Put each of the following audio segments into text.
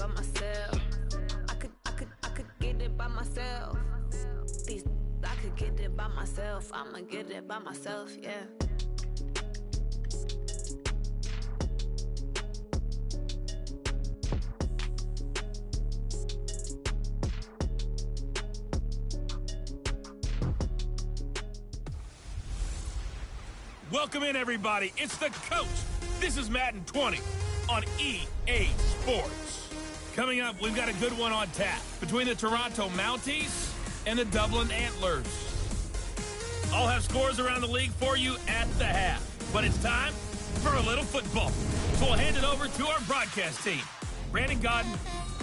by myself. I could get it by myself. I could get it by myself. I'ma get it by myself, yeah. Welcome in, everybody. It's the coach. This is Madden 20 on EA Sports. Coming up, we've got a good one on tap between the Toronto Mounties and the Dublin Antlers. I'll have scores around the league for you at the half. But it's time for a little football. So we'll hand it over to our broadcast team, Brandon Godden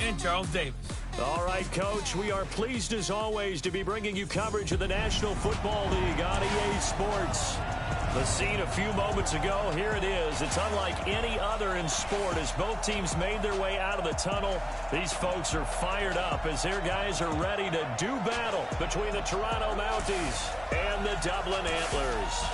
and Charles Davis. All right, Coach, we are pleased as always to be bringing you coverage of the National Football League on EA Sports. The scene a few moments ago, here it is. It's unlike any other in sport as both teams made their way out of the tunnel. These folks are fired up as their guys are ready to do battle between the Toronto Mounties and the Dublin Antlers.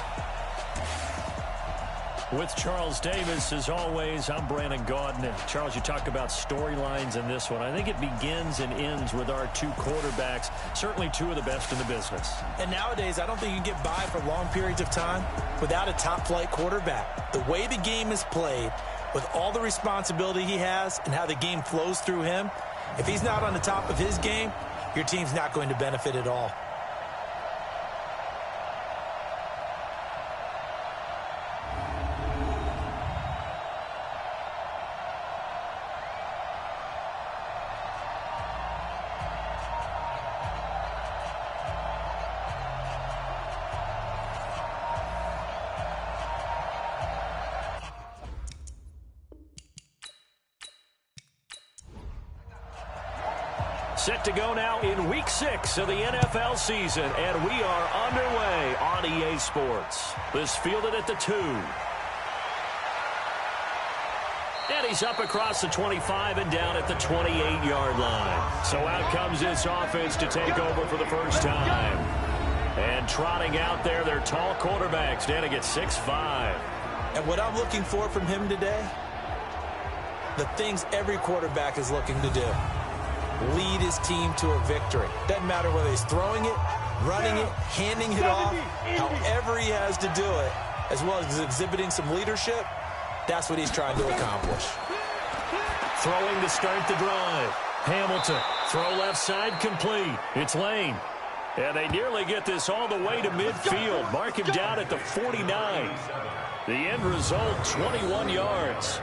With Charles Davis, as always, I'm Brandon Godden. And Charles, you talk about storylines in this one. I think it begins and ends with our two quarterbacks, certainly two of the best in the business. And nowadays, I don't think you can get by for long periods of time without a top-flight quarterback. The way the game is played, with all the responsibility he has and how the game flows through him, if he's not on the top of his game, your team's not going to benefit at all. Set to go now in Week 6 of the NFL season, and we are underway on EA Sports. This fielded at the 2. And he's up across the 25 and down at the 28-yard line. So out comes this offense to take over for the first time. And trotting out there, their tall quarterback standing at 6'5". And what I'm looking for from him today, the things every quarterback is looking to do. Lead his team to a victory. Doesn't matter whether he's throwing it, running it, handing it off, however he has to do it, as well as exhibiting some leadership, that's what he's trying to accomplish. Throwing to start the drive. Hamilton, throw left side complete. It's Lane. And they nearly get this all the way to midfield. Mark him down at the 49. The end result, 21 yards.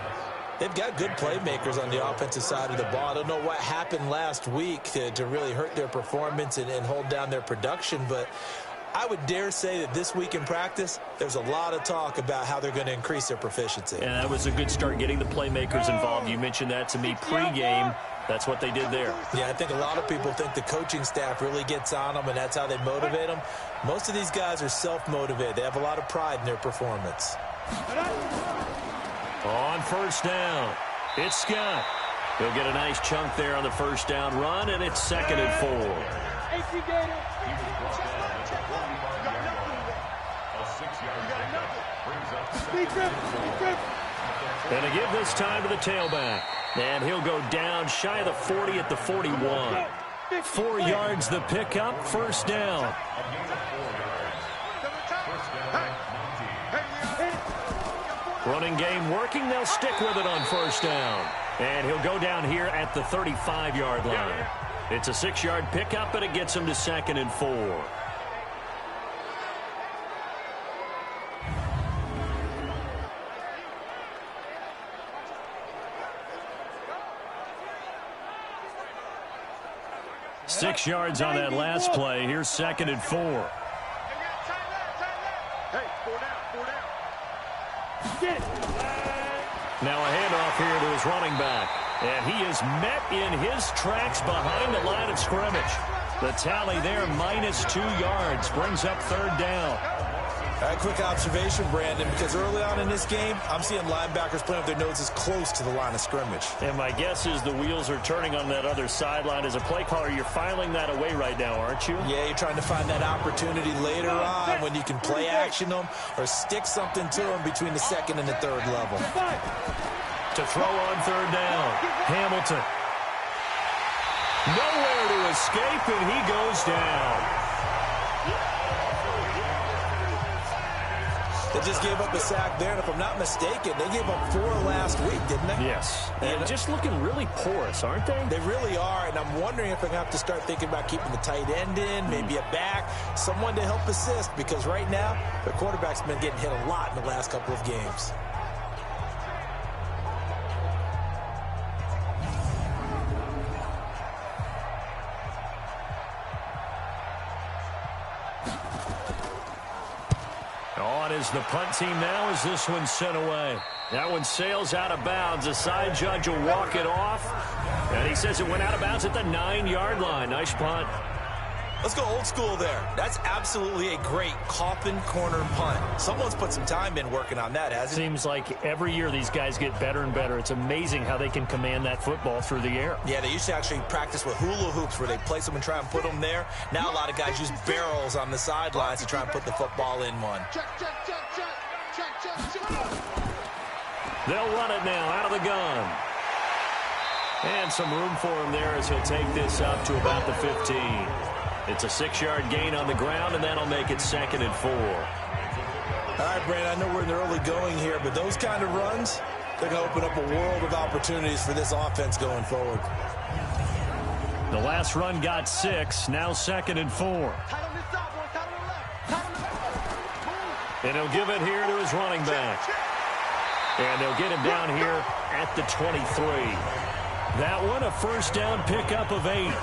They've got good playmakers on the offensive side of the ball. I don't know what happened last week to really hurt their performance and hold down their production, but I would dare say that this week in practice, there's a lot of talk about how they're going to increase their proficiency. And that was a good start getting the playmakers involved. You mentioned that to me pregame. That's what they did there. Yeah, I think a lot of people think the coaching staff really gets on them, and that's how they motivate them. Most of these guys are self-motivated. They have a lot of pride in their performance. On first down, it's Scott. He'll get a nice chunk there on the first down run, and it's 2nd and 4. And to give this time to the tailback. And he'll go down shy of the 40 at the 41. 4 yards the pickup, first down. Running game working. They'll stick with it on first down. And he'll go down here at the 35-yard line. It's a 6-yard pickup, and it gets him to 2nd and 4. Six yards on that last play. Here's 2nd and 4. Now a handoff here to his running back. And he is met in his tracks behind the line of scrimmage. The tally there, -2 yards, brings up 3rd down. All right, quick observation, Brandon, because early on in this game, I'm seeing linebackers playing with their noses close to the line of scrimmage. And my guess is the wheels are turning on that other sideline. As a play caller, you're filing that away right now, aren't you? Yeah, you're trying to find that opportunity later on when you can play action them or stick something to them between the 2nd and the 3rd level. To throw on 3rd down. Hamilton Nowhere to escape, and he goes down. They just gave up a sack there, and if I'm not mistaken, they gave up 4 last week, didn't they? Yes. And just looking really porous, aren't they? They really are, and I'm wondering if they're going to have to start thinking about keeping the tight end in, maybe a back, someone to help assist, because right now, their quarterback's been getting hit a lot in the last couple of games. On is the punt team now as this one's sent away. That one sails out of bounds. The side judge will walk it off. And he says it went out of bounds at the 9-yard line. Nice punt. Let's go old school there. That's absolutely a great coffin corner punt. Someone's put some time in working on that, hasn't it? Seems like every year these guys get better and better. It's amazing how they can command that football through the air. Yeah, they used to actually practice with hula hoops where they place them and try and put them there. Now a lot of guys use barrels on the sidelines to try and put the football in one. They'll run it now out of the gun. And some room for him there as he'll take this up to about the 15. It's a 6-yard gain on the ground, and that'll make it 2nd and 4. All right, Brandon, I know we're in the early going here, but those kind of runs, they're going to open up a world of opportunities for this offense going forward. The last run got 6, now 2nd and 4. And he'll give it here to his running back. And they'll get him down here at the 23. That one, a first down pickup of 8.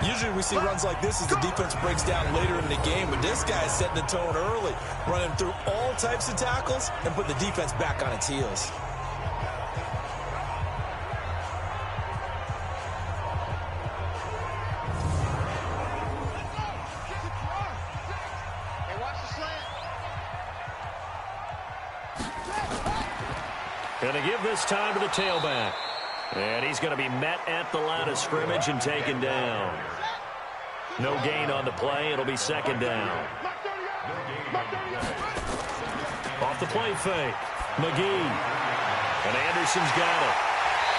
Usually we see runs like this as the defense breaks down later in the game, but this guy is setting the tone early, running through all types of tackles and putting the defense back on its heels. Going to give this time to the tailback. And he's going to be met at the line of scrimmage and taken down. No gain on the play. It'll be 2nd down. Off the play fake. McGee. And Anderson's got it.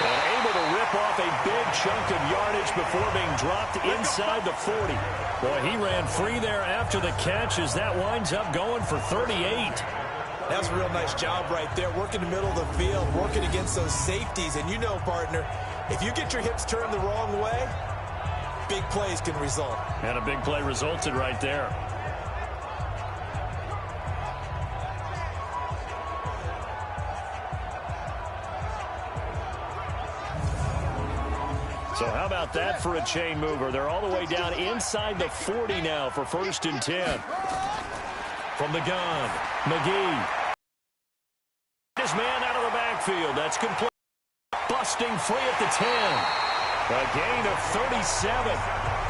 And able to rip off a big chunk of yardage before being dropped inside the 40. Boy, he ran free there after the catch as that winds up going for 38. That's a real nice job right there, working the middle of the field, working against those safeties. And you know, partner, if you get your hips turned the wrong way, big plays can result. And a big play resulted right there. So how about that for a chain mover? They're all the way down inside the 40 now for 1st and 10. From the gun, McGee. His man out of the backfield. That's complete. Busting free at the 10. A gain of 37.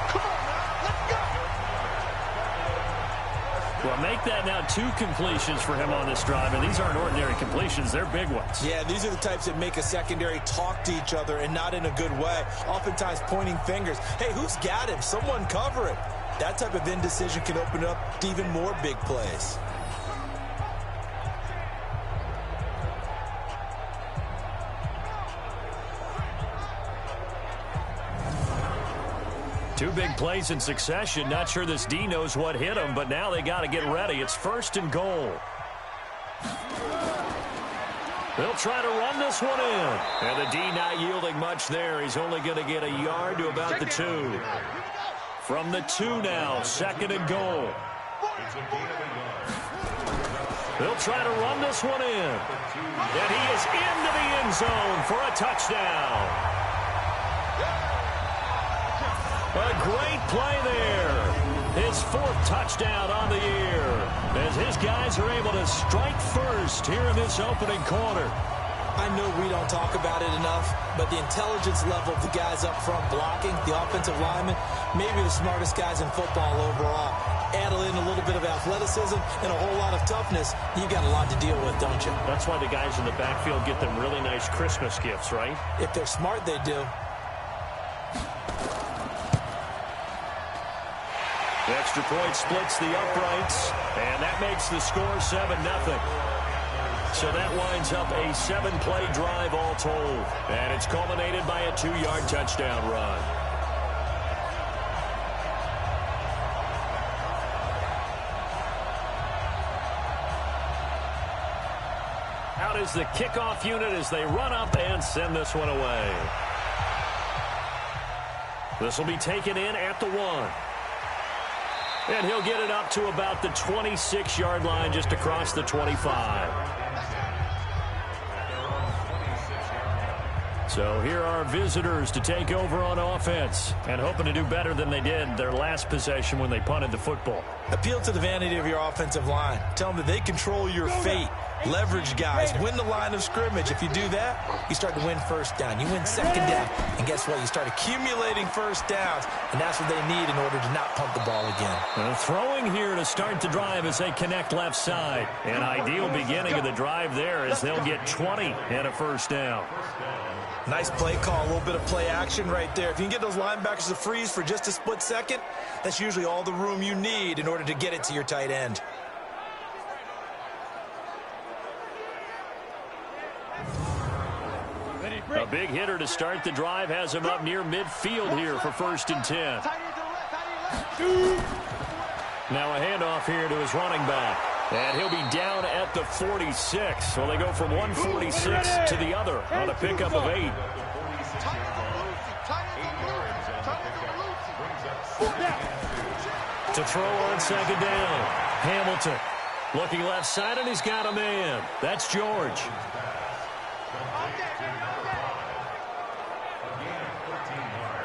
Come on, let's go. Well, make that now 2 completions for him on this drive, and these aren't ordinary completions. They're big ones. Yeah, these are the types that make a secondary talk to each other and not in a good way. Oftentimes pointing fingers. Hey, who's got him? Someone cover it. That type of indecision can open up to even more big plays. Two big plays in succession. Not sure this D knows what hit him, but now they got to get ready. It's 1st and goal. They'll try to run this one in. And the D not yielding much there. He's only going to get a yard to about the 2. From the 2 now, 2nd and goal. They'll try to run this one in. And he is into the end zone for a touchdown. A great play there. His 4th touchdown on the year. As his guys are able to strike first here in this opening quarter. I know we don't talk about it enough, but the intelligence level of the guys up front blocking, the offensive linemen, maybe the smartest guys in football overall. Add in a little bit of athleticism and a whole lot of toughness, you got a lot to deal with, don't you? That's why the guys in the backfield get them really nice Christmas gifts, right? If they're smart, they do. The extra point splits the uprights, and that makes the score 7-0. So that winds up a 7-play drive all told, and it's culminated by a 2-yard touchdown run. is the kickoff unit as they run up and send this one away. This will be taken in at the 1. And he'll get it up to about the 26-yard line, just across the 25. So here are visitors to take over on offense and hoping to do better than they did their last possession when they punted the football. Appeal to the vanity of your offensive line. Tell them that they control your fate. Leverage guys. Win the line of scrimmage. If you do that, you start to win first down. You win second down. And guess what? You start accumulating first downs. And that's what they need in order to not punt the ball again. Throwing here to start the drive as they connect left side. An ideal beginning of the drive there as they'll get 20 and a first down. Nice play call, a little bit of play action right there. If you can get those linebackers to freeze for just a split second, that's usually all the room you need in order to get it to your tight end. A big hitter to start the drive has him up near midfield here for 1st and 10. Now a handoff here to his running back. And he'll be down at the 46. Well, they go from 146 to the other on a pickup of 8. To throw on second down. Hamilton looking left side, and he's got a man. That's George.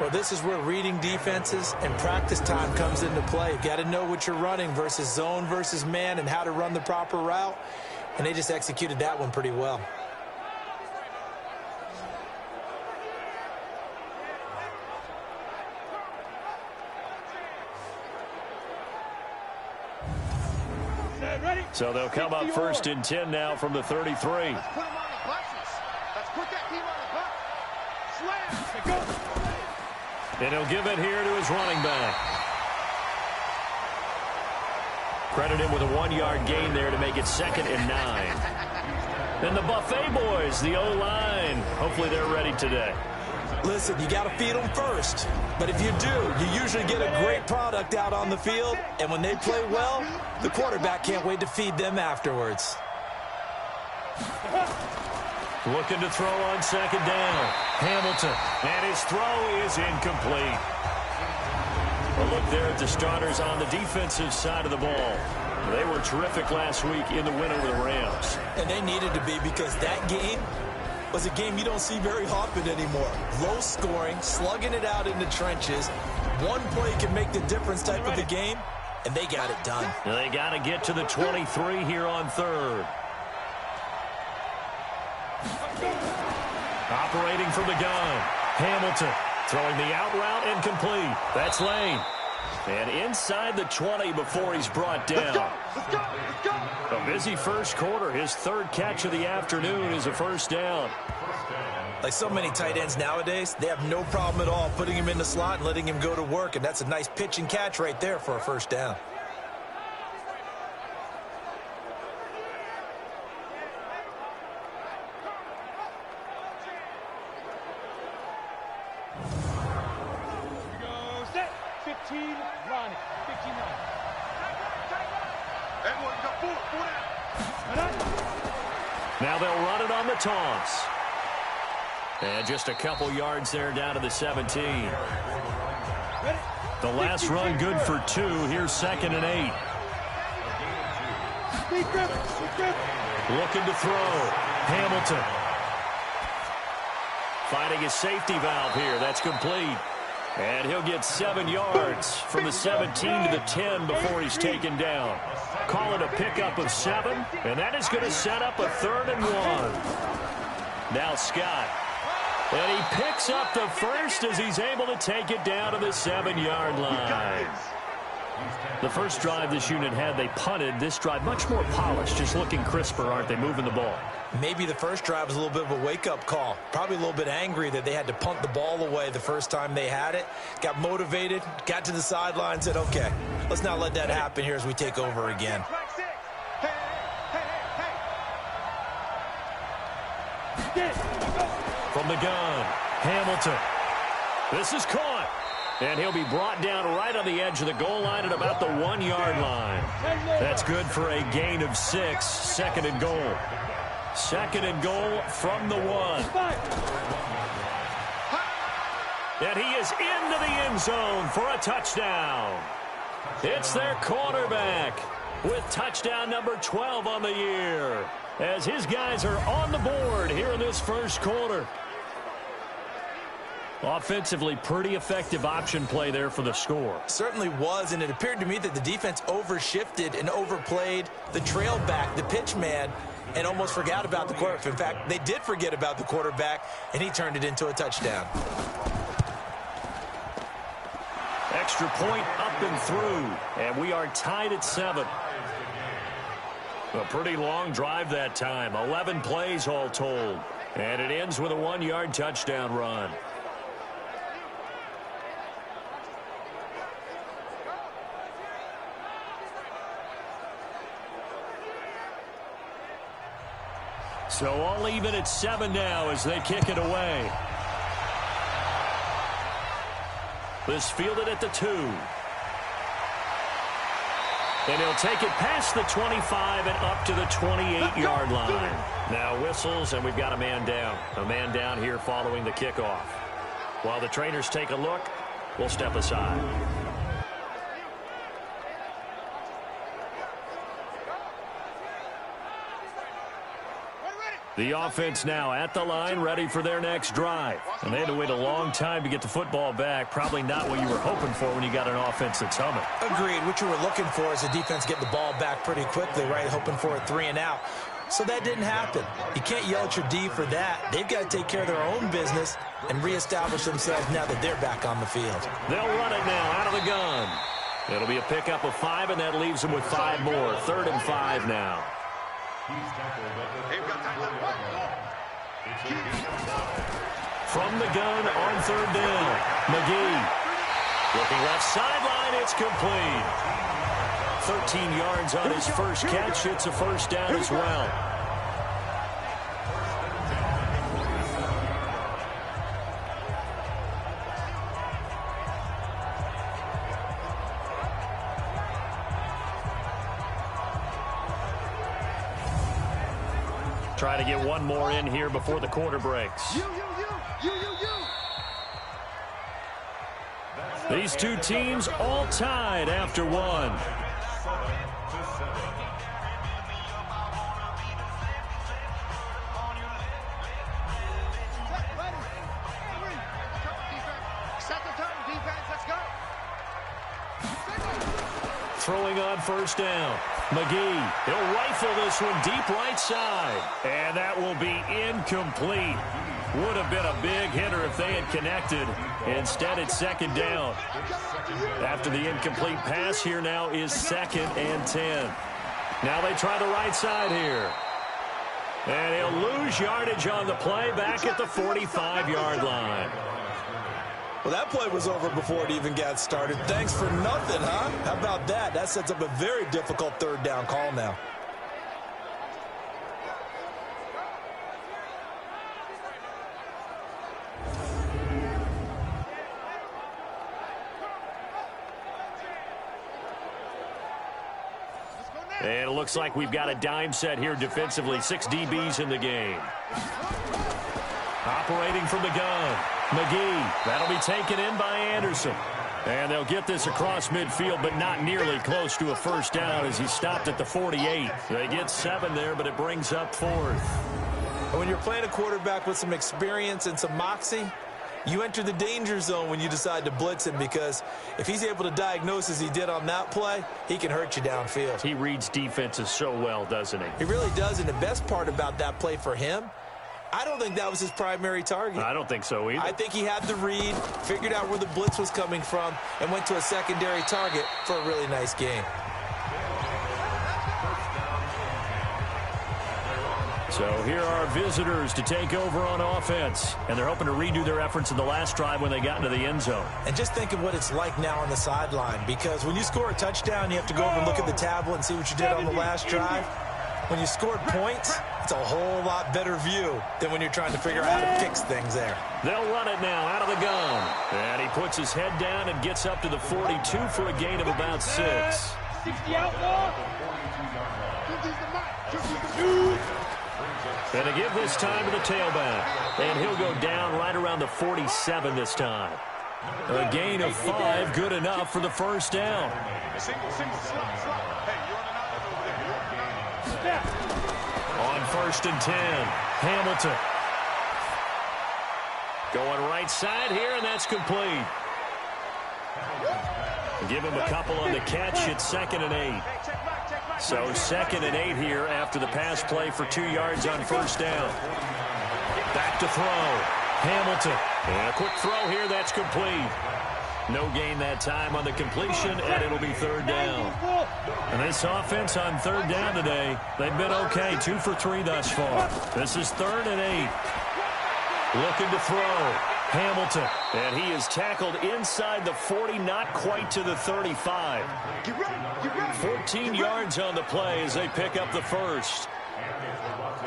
Well, this is where reading defenses and practice time comes into play. You got to know what you're running versus zone versus man and how to run the proper route. And they just executed that one pretty well. So they'll come up 1st and 10 now from the 33. Let's put him on the buses. Let's put that team on the bus. Slam. Go. And he'll give it here to his running back. Credit him with a 1-yard gain there to make it 2nd and 9. And the Buffet boys, the O-line, hopefully they're ready today. Listen, you got to feed them first. But if you do, you usually get a great product out on the field. And when they play well, the quarterback can't wait to feed them afterwards. Looking to throw on second down. Hamilton. And his throw is incomplete. A look there at the starters on the defensive side of the ball. They were terrific last week in the win over the Rams. And they needed to be, because that game was a game you don't see very often anymore. Low scoring, slugging it out in the trenches. One play can make the difference type of the game, and they got it done. They got to get to the 23 here on 3rd. Operating from the gun. Hamilton throwing the out route incomplete. That's Lane. And inside the 20 before he's brought down. Let's go. A busy first quarter. His 3rd catch of the afternoon is a first down. Like so many tight ends nowadays, they have no problem at all putting him in the slot and letting him go to work. And that's a nice pitch and catch right there for a first down. Now they'll run it on the toss. And just a couple yards there down to the 17. The last run good for 2. Here's 2nd and 8. Looking to throw. Hamilton. Finding his safety valve here. That's complete. And he'll get 7 yards from the 17 to the 10 before he's taken down. Call it a pickup of 7, and that is going to set up a 3rd and 1. Now Scott. And he picks up the first as he's able to take it down to the 7-yard line. The first drive this unit had, they punted. This drive, much more polished, just looking crisper, aren't they, moving the ball? Maybe the first drive was a little bit of a wake-up call. Probably a little bit angry that they had to punt the ball away the first time they had it. Got motivated, got to the sideline, said, okay, let's not let that happen here as we take over again. From the gun, Hamilton. This is caught. And he'll be brought down right on the edge of the goal line at about the 1-yard line. That's good for a gain of 6, 2nd and goal. 2nd and goal from the 1. And he is into the end zone for a touchdown. It's their quarterback with touchdown number 12 on the year, as his guys are on the board here in this first quarter. Offensively, pretty effective option play there for the score. Certainly was, and it appeared to me that the defense overshifted and overplayed the trail back, the pitch man, and almost forgot about the quarterback. In fact, they did forget about the quarterback, and he turned it into a touchdown. Extra point up and through, and we are tied at 7. A pretty long drive that time, 11 plays all told, and it ends with a 1-yard touchdown run. So all even at 7 now as they kick it away. This fielded at the 2. And he'll take it past the 25 and up to the 28-yard line. Now whistles, and we've got a man down. A man down here following the kickoff. While the trainers take a look, we'll step aside. The offense now at the line, ready for their next drive. And they had to wait a long time to get the football back. Probably not what you were hoping for when you got an offense that's humming. Agreed. What you were looking for is a defense getting the ball back pretty quickly, right? Hoping for a 3 and out. So that didn't happen. You can't yell at your D for that. They've got to take care of their own business and reestablish themselves now that they're back on the field. They'll run it now out of the gun. It'll be a pickup of 5, and that leaves them with 5 more. 3rd and 5 now. From the gun on 3rd down, McGee. Looking left sideline, it's complete. 13 yards on his first catch. It's a first down as well. Try to get one more in here before the quarter breaks. These two teams all tied after 1. Throwing on 1st down. McGee, he'll rifle this one deep right side. And that will be incomplete. Would have been a big hitter if they had connected. Instead, it's 2nd down. After the incomplete pass, here now is 2nd and 10. Now they try the right side here. And he'll lose yardage on the play back at the 45-yard line. Well, that play was over before it even got started. Thanks for nothing, huh? How about that? That sets up a very difficult 3rd down call now. And it looks like we've got a dime set here defensively. 6 DBs in the game. Operating from the gun. McGee, that'll be taken in by Anderson. And they'll get this across midfield, but not nearly close to a first down as he stopped at the 48. They get 7 there, but it brings up 4th. When you're playing a quarterback with some experience and some moxie, you enter the danger zone when you decide to blitz him, because if he's able to diagnose as he did on that play, he can hurt you downfield. He reads defenses so well, doesn't he? He really does, and the best part about that play for him, I don't think that was his primary target. I don't think so either. I think he had the read, figured out where the blitz was coming from, and went to a secondary target for a really nice game. So here are visitors to take over on offense, and they're hoping to redo their efforts in the last drive when they got into the end zone. And just think of what it's like now on the sideline, because when you score a touchdown, you have to go over and look at the tablet and see what you did on the last drive. When you scored points, it's a whole lot better view than when you're trying to figure out how to fix things there. They'll run it now out of the gun. And he puts his head down and gets up to the 42 for a gain of about 6. And to give this time to the tailback. And he'll go down right around the 47 this time. A gain of 5, good enough for the first down. On 1st and 10, Hamilton. Going right side here, and that's complete. Give him a couple on the catch. It's 2nd and 8. So 2nd and 8 here after the pass play for 2 yards on 1st down. Back to throw. Hamilton. And a quick throw here. That's complete. No gain that time on the completion, and it'll be 3rd down. And this offense on 3rd down today, they've been okay. 2 for 3 thus far. This is 3rd and 8. Looking to throw. Hamilton. And he is tackled inside the 40, not quite to the 35. 14 yards on the play as they pick up the first.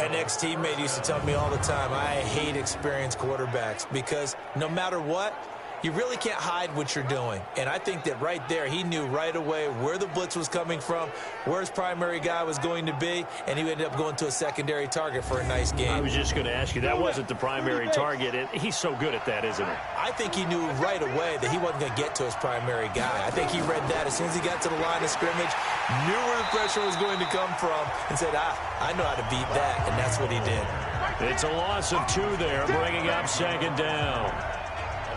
An ex-teammate used to tell me all the time, I hate experienced quarterbacks because no matter what, you really can't hide what you're doing. And I think that right there, he knew right away where the blitz was coming from, where his primary guy was going to be, and he ended up going to a secondary target for a nice game. I was just going to ask you, that wasn't the primary target. He's so good at that, isn't he? I think he knew right away that he wasn't going to get to his primary guy. I think he read that as soon as he got to the line of scrimmage, knew where the pressure was going to come from, and said, I know how to beat that, and that's what he did. It's a loss of 2 there, bringing up 2nd down.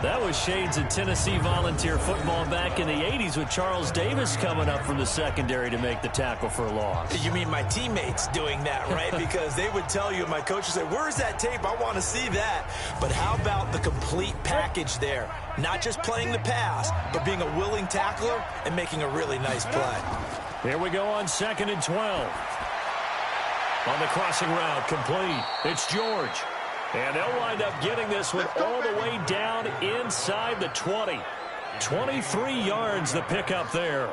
That was shades of Tennessee volunteer football back in the 80s with Charles Davis coming up from the secondary to make the tackle for a loss. You mean my teammates doing that, right? Because they would tell you, my coach would say, where's that tape? I want to see that. But how about the complete package there? Not just playing the pass, but being a willing tackler and making a really nice play. Here we go on 2nd and 12. On the crossing route, complete. It's George. And they'll wind up getting this one all the way down inside the 20. 23 yards the pickup there.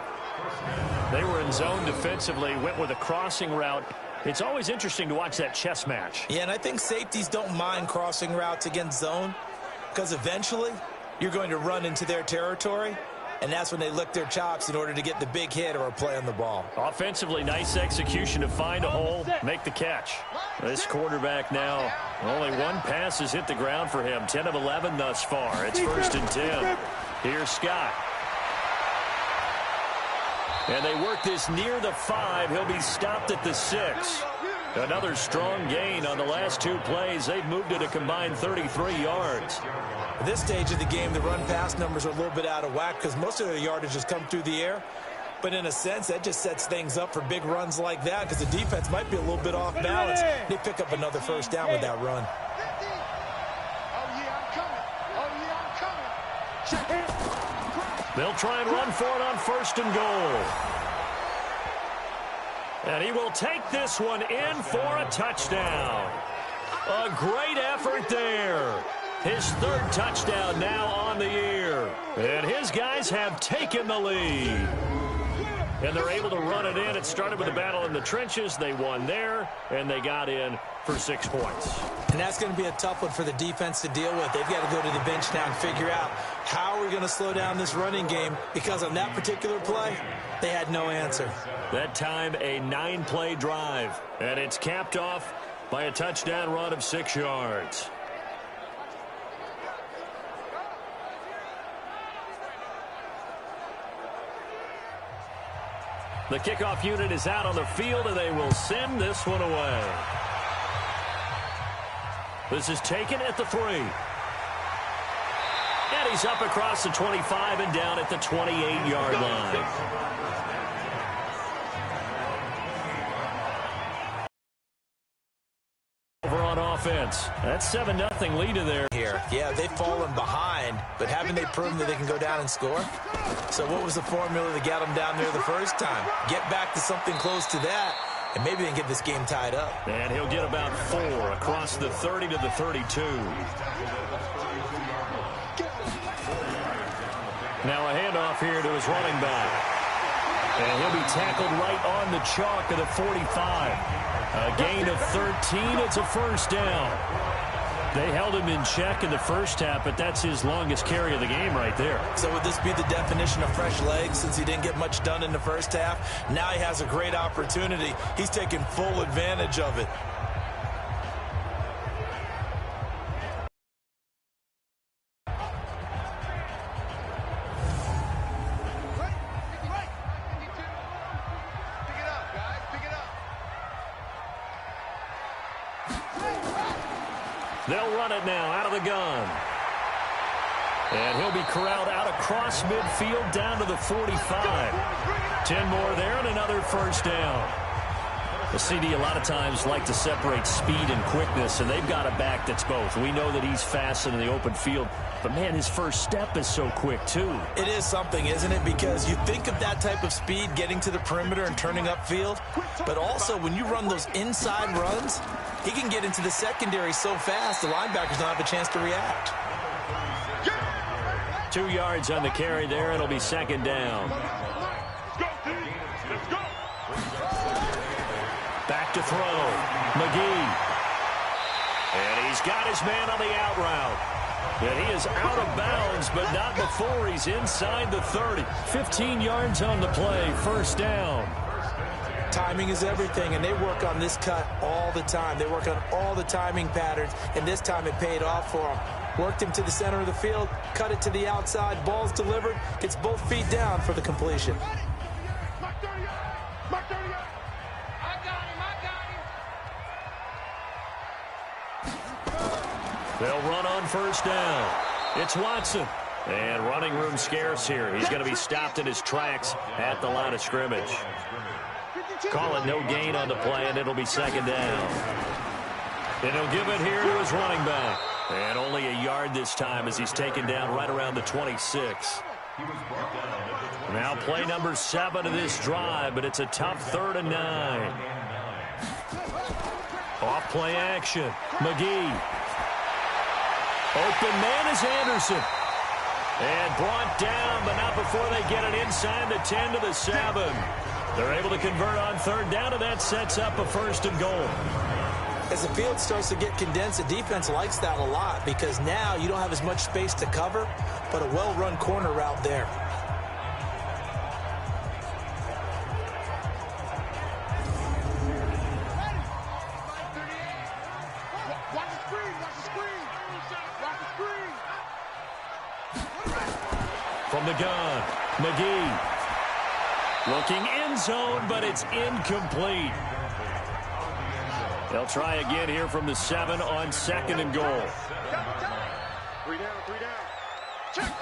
They were in zone defensively, went with a crossing route. It's always interesting to watch that chess match. Yeah, and I think safeties don't mind crossing routes against zone because eventually you're going to run into their territory, and that's when they lick their chops in order to get the big hit or a play on the ball. Offensively, nice execution to find a hole, make the catch. This quarterback now, only 1 pass has hit the ground for him. 10 of 11 thus far. It's 1st and 10. Here's Scott. And they work this near the 5. He'll be stopped at the 6. Another strong gain on the last 2 plays. They've moved it a combined 33 yards. At this stage of the game, the run-pass numbers are a little bit out of whack because most of their yardage has come through the air. But in a sense, that just sets things up for big runs like that because the defense might be a little bit off balance. They pick up another first down with that run. They'll try and run for it on 1st and goal. And he will take this one in for a touchdown. A great effort there. His 3rd touchdown now on the year. And his guys have taken the lead. And they're able to run it in. It started with a battle in the trenches. They won there, and they got in for 6 points. And that's going to be a tough one for the defense to deal with. They've got to go to the bench now and figure out how are we going to slow down this running game, because on that particular play, they had no answer. That time, a 9-play drive, and it's capped off by a touchdown run of 6 yards. The kickoff unit is out on the field, and they will send this one away. This is taken at the 3. And he's up across the 25 and down at the 28-yard line. Over on offense. That's 7-0 lead there. Here. Yeah, they've fallen behind, but haven't they proven that they can go down and score? So what was the formula that got them down there the first time? Get back to something close to that, and maybe they can get this game tied up. And he'll get about 4 across the 30 to the 32. Now a handoff here to his running back. And he'll be tackled right on the chalk of the 45. A gain of 13. It's a first down. They held him in check in the first half, but that's his longest carry of the game right there. So would this be the definition of fresh legs since he didn't get much done in the first half? Now he has a great opportunity. He's taking full advantage of it. They'll run it now out of the gun. And he'll be corralled out across midfield down to the 45. 10 more there and another first down. The CD a lot of times like to separate speed and quickness, and they've got a back that's both. We know that he's fast in the open field, but, man, his first step is so quick, too. It is something, isn't it? Because you think of that type of speed getting to the perimeter and turning upfield, but also when you run those inside runs, he can get into the secondary so fast the linebackers don't have a chance to react. 2 yards on the carry there. It'll be second down. Back to throw. McGee. And he's got his man on the out route. And he is out of bounds, but not before he's inside the 30. 15 yards on the play. First down. Timing is everything, and they work on this cut all the time. They work on all the timing patterns, and this time it paid off for him. Worked him to the center of the field, cut it to the outside, ball's delivered, gets both feet down for the completion. They'll run on first down. It's Watson. And running room scarce here. He's going to be stopped in his tracks at the line of scrimmage. Call it no gain on the play, and it'll be second down. And he'll give it here to his running back. And only a yard this time as he's taken down right around the 26. Now play number 7 of this drive, but it's a tough 3rd and 9. Off play action. McGee. Open man is Anderson. And brought down, but not before they get it inside the 10 to the 7. They're able to convert on 3rd down, and that sets up a 1st and goal. As the field starts to get condensed, the defense likes that a lot because now you don't have as much space to cover, but a well-run corner route there. From the gun, McGee. Looking end zone, but it's incomplete. They'll try again here from the 7 on 2nd and goal. 3 down, 3 down. Check.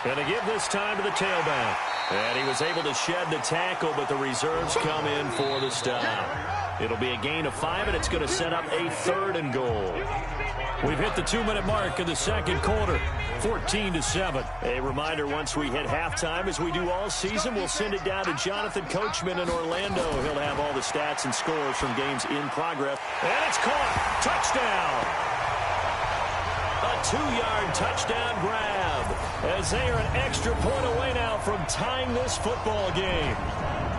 Going to give this time to the tailback. And he was able to shed the tackle, but the reserves come in for the stop. It'll be a gain of 5, and it's going to set up a 3rd and goal. We've hit the 2-minute mark of the second quarter, 14-7. A reminder, once we hit halftime, as we do all season, we'll send it down to Jonathan Coachman in Orlando. He'll have all the stats and scores from games in progress. And it's caught. Touchdown. A 2-yard touchdown grab as they are an extra point away now from tying this football game.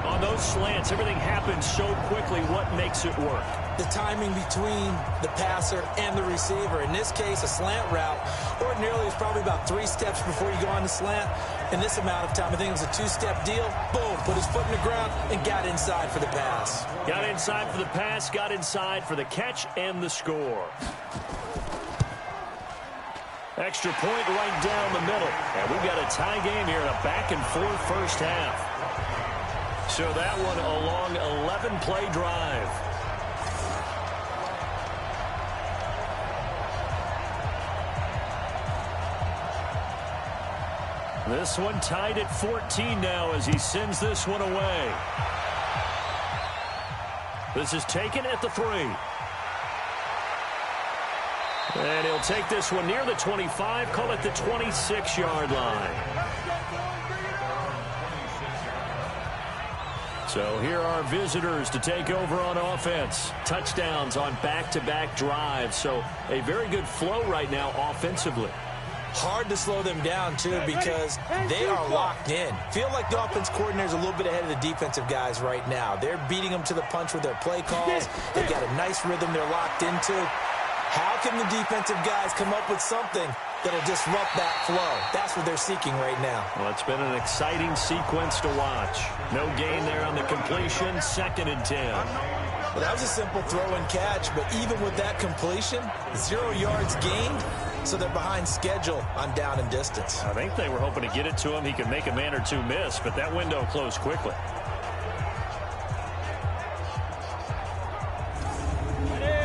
On those slants, everything happens so quickly. What makes it work? The timing between the passer and the receiver. In this case, a slant route ordinarily is probably about 3 steps before you go on the slant. In this amount of time, I think it was a 2-step deal. Boom, put his foot in the ground and got inside for the pass. Got inside for the pass, got inside for the catch and the score. Extra point right down the middle. And we've got a tie game here in a back-and-forth first half. So that one a long 11-play drive. This one tied at 14 now as he sends this one away. This is taken at the 3. And he'll take this one near the 25, call it the 26-yard line. So here are visitors to take over on offense. Touchdowns on back-to-back drives. So a very good flow right now offensively. Hard to slow them down, too, because they are locked in. Feel like the offense coordinator's a little bit ahead of the defensive guys right now. They're beating them to the punch with their play calls. They've got a nice rhythm they're locked into. How can the defensive guys come up with something that'll disrupt that flow? That's what they're seeking right now. Well, it's been an exciting sequence to watch. No gain there on the completion, 2nd and 10. Well, that was a simple throw and catch, but even with that completion, 0 yards gained, so they're behind schedule on down and distance. I think they were hoping to get it to him. He could make a man or 2 miss, but that window closed quickly.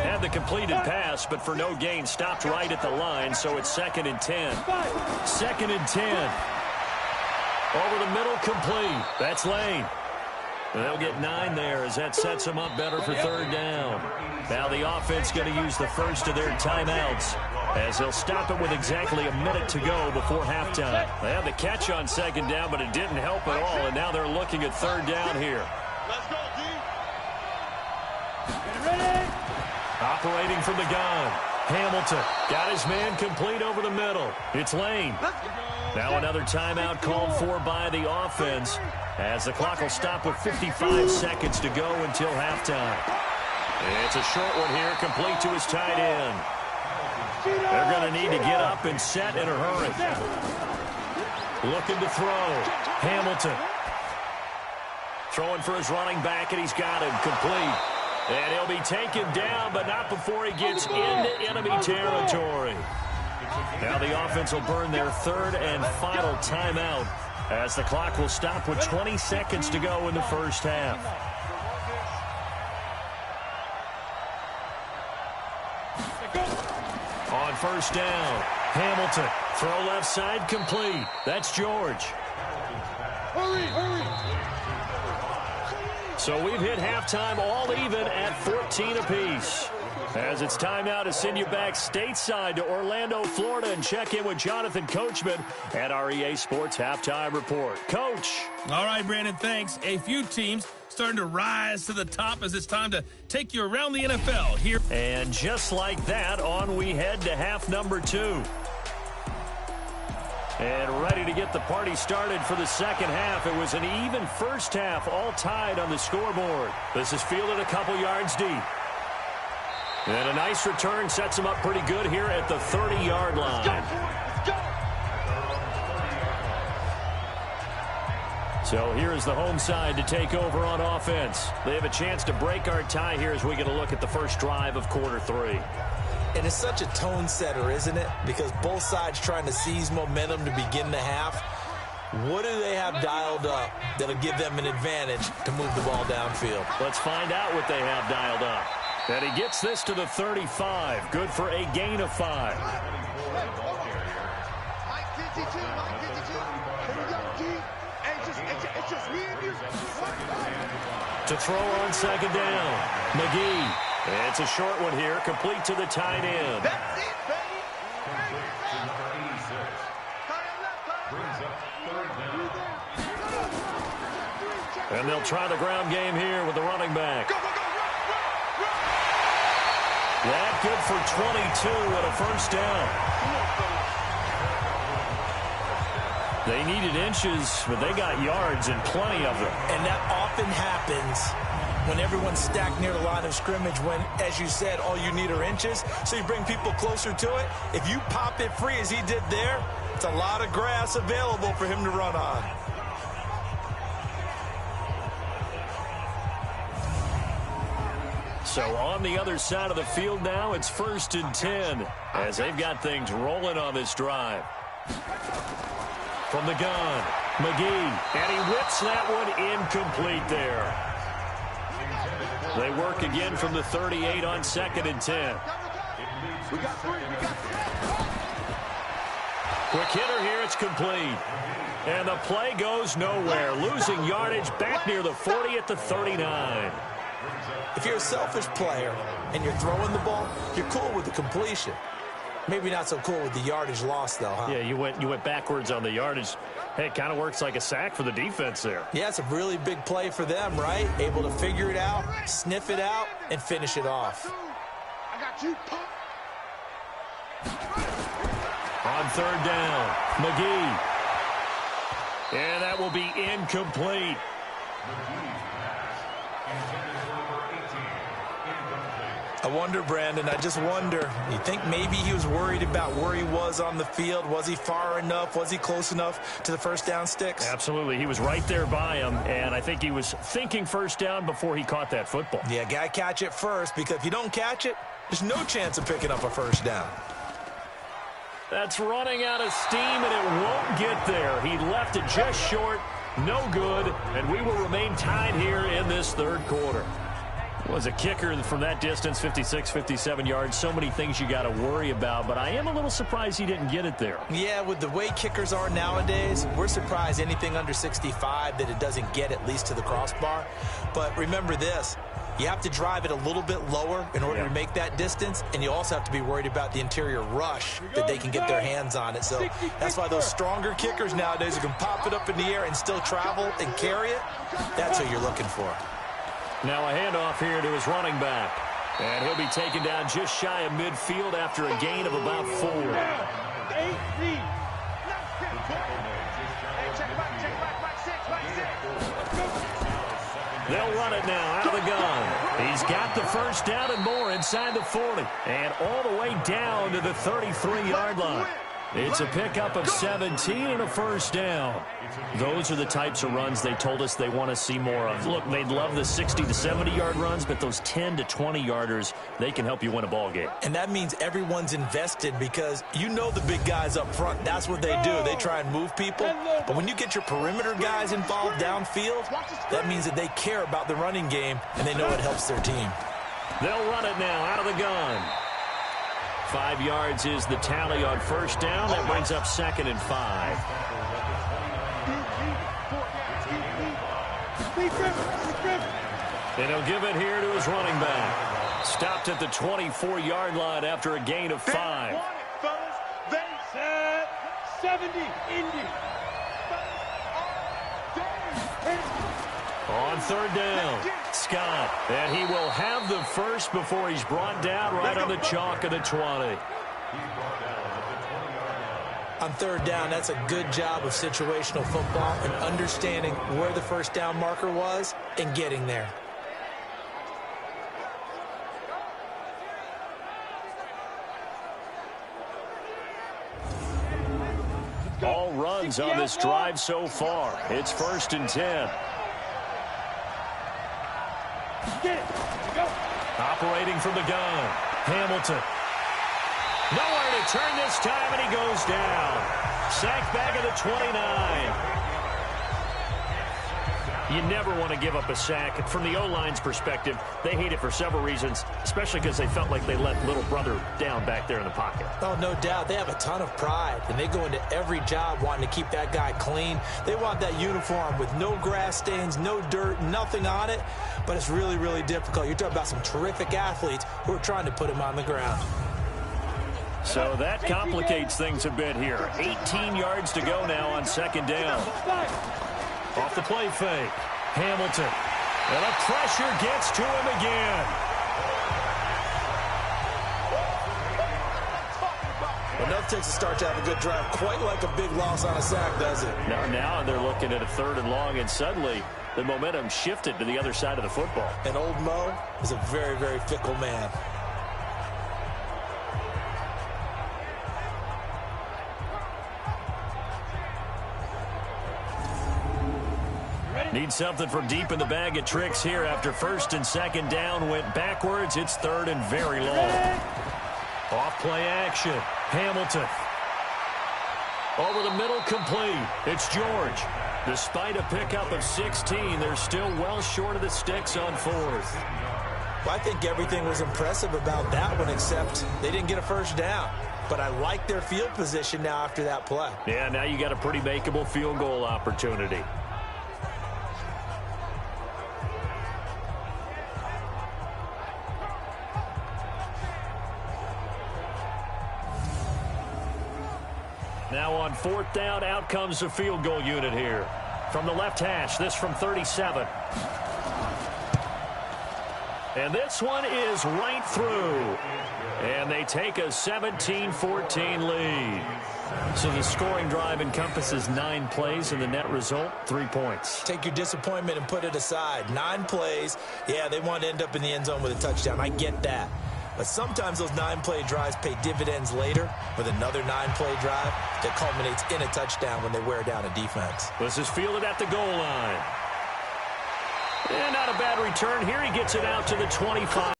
Had the completed pass, but for no gain, stopped right at the line, so it's 2nd and 10. 2nd and 10. Over the middle, complete. That's Lane. They'll get 9 there as that sets them up better for 3rd down. Now the offense going to use the first of their timeouts as they'll stop it with exactly a minute to go before halftime. They had the catch on 2nd down, but it didn't help at all, and now they're looking at 3rd down here. Let's go, D. Operating from the gun. Hamilton got his man complete over the middle. It's Lane. Now another timeout called for by the offense as the clock will stop with 55 seconds to go until halftime. It's a short one here, complete to his tight end. They're going to need to get up and set in a hurry. Looking to throw. Hamilton. Throwing for his running back, and he's got him complete. And he'll be taken down, but not before he gets into enemy territory. Now the offense will burn their 3rd and final timeout as the clock will stop with 20 seconds to go in the first half. On 1st down, Hamilton. Throw left side, complete. That's George. Hurry. So we've hit halftime all even at 14 apiece. As it's time now to send you back stateside to Orlando, Florida, and check in with Jonathan Coachman at our EA Sports Halftime Report. Coach. All right, Brandon, thanks. A few teams starting to rise to the top as it's time to take you around the NFL here. And just like that, on we head to half number 2. And ready to get the party started for the second half. It was an even first half, all tied on the scoreboard. This is fielded a couple yards deep. And a nice return sets him up pretty good here at the 30-yard line. Let's go. So here is the home side to take over on offense. They have a chance to break our tie here as we get a look at the first drive of quarter 3. And it's such a tone setter, isn't it? Because both sides trying to seize momentum to begin the half. What do they have dialed up that'll give them an advantage to move the ball downfield? Let's find out what they have dialed up. And he gets this to the 35. Good for a gain of 5. Mike 52. Here we go, D. It's just me and you. To throw on 2nd down, McGee. It's a short one here, complete to the tight end. That's it, baby. And they'll try the ground game here with the running back. Go. That good for 22 and a first down. They needed inches, but they got yards and plenty of them. And that often happens when everyone's stacked near the line of scrimmage when, as you said, all you need are inches. So you bring people closer to it. If you pop it free as he did there, it's a lot of grass available for him to run on. So on the other side of the field now, it's 1st and 10 as they've got things rolling on this drive. From the gun, McGee, and he whips that one incomplete there. They work again from the 38 on 2nd and 10. We got 3. Quick hitter here, it's complete. And the play goes nowhere, losing yardage back near the 40 at the 39. If you're a selfish player and you're throwing the ball, you're cool with the completion. Maybe not so cool with the yardage loss, though, huh? Yeah, you went backwards on the yardage. Hey, it kind of works like a sack for the defense there. Yeah, it's a really big play for them, right? Able to figure it out, sniff it out, and finish it off. I got you, pop. On 3rd down, McGee. And that will be incomplete. I wonder, Brandon, I just wonder, you think maybe he was worried about where he was on the field? Was he far enough? Was he close enough to the first down sticks? Absolutely. He was right there by him, and I think he was thinking first down before he caught that football. Yeah, got to catch it first, because if you don't catch it, there's no chance of picking up a first down. That's running out of steam, and it won't get there. He left it just short, no good, and we will remain tied here in this third quarter. Was a kicker from that distance, 56, 57 yards. So many things you got to worry about, but I am a little surprised he didn't get it there. Yeah, with the way kickers are nowadays, we're surprised anything under 65 that it doesn't get at least to the crossbar. But remember this, you have to drive it a little bit lower in order to make that distance, and you also have to be worried about the interior rush that they can get their hands on it. So that's why those stronger kickers nowadays who can pop it up in the air and still travel and carry it, that's what you're looking for. Now a handoff here to his running back. And he'll be taken down just shy of midfield after a gain of about 4. They'll run it now out of the gun. He's got the first down and more inside the 40. And all the way down to the 33-yard line. It's a pickup of 17 and a first down. Those are the types of runs they told us they want to see more of. Look, they'd love the 60 to 70-yard runs, but those 10 to 20-yarders, they can help you win a ball game. And that means everyone's invested because you know the big guys up front. That's what they do. They try and move people. But when you get your perimeter guys involved downfield, that means that they care about the running game, and they know it helps their team. They'll run it now out of the gun. 5 yards is the tally on first down. That brings up 2nd and 5. And he'll give it here to his running back. Stopped at the 24-yard line after a gain of 5. They said 70, Indy. On third down, Scott. And he will have the first before he's brought down right on the chalk of the 20. On third down, that's a good job of situational football and understanding where the first down marker was and getting there. All runs on this drive so far. It's 1st and 10. Operating from the gun, Hamilton. Nowhere to turn this time, and he goes down. Sacked back at the 29. You never want to give up a sack. From the O-line's perspective, they hate it for several reasons, especially because they felt like they let little brother down back there in the pocket. Oh, no doubt. They have a ton of pride, and they go into every job wanting to keep that guy clean. They want that uniform with no grass stains, no dirt, nothing on it, but it's really, really difficult. You're talking about some terrific athletes who are trying to put him on the ground. So that complicates things a bit here. 18 yards to go now on 2nd down. Off the play fake. Hamilton. And the pressure gets to him again. Enough takes a start to have a good drive. Quite like a big loss on a sack, does it? Now they're looking at a 3rd and long, and suddenly the momentum shifted to the other side of the football. And old Mo is a very, very fickle man. Need something from deep in the bag of tricks here after 1st and 2nd down went backwards. It's 3rd and very long. Off play action. Hamilton. Over the middle, complete. It's George. Despite a pickup of 16, they're still well short of the sticks on 4th. Well, I think everything was impressive about that one, except they didn't get a first down. But I like their field position now after that play. Yeah, now you got a pretty makeable field goal opportunity. Now on 4th down, out comes the field goal unit here. From the left hash, this from 37. And this one is right through. And they take a 17-14 lead. So the scoring drive encompasses 9 plays, and the net result, 3 points. Take your disappointment and put it aside. 9 plays. Yeah, they want to end up in the end zone with a touchdown. I get that. But sometimes those 9-play drives pay dividends later with another 9-play drive that culminates in a touchdown when they wear down a defense. This is fielded at the goal line. And not a bad return. Here he gets it out to the 25.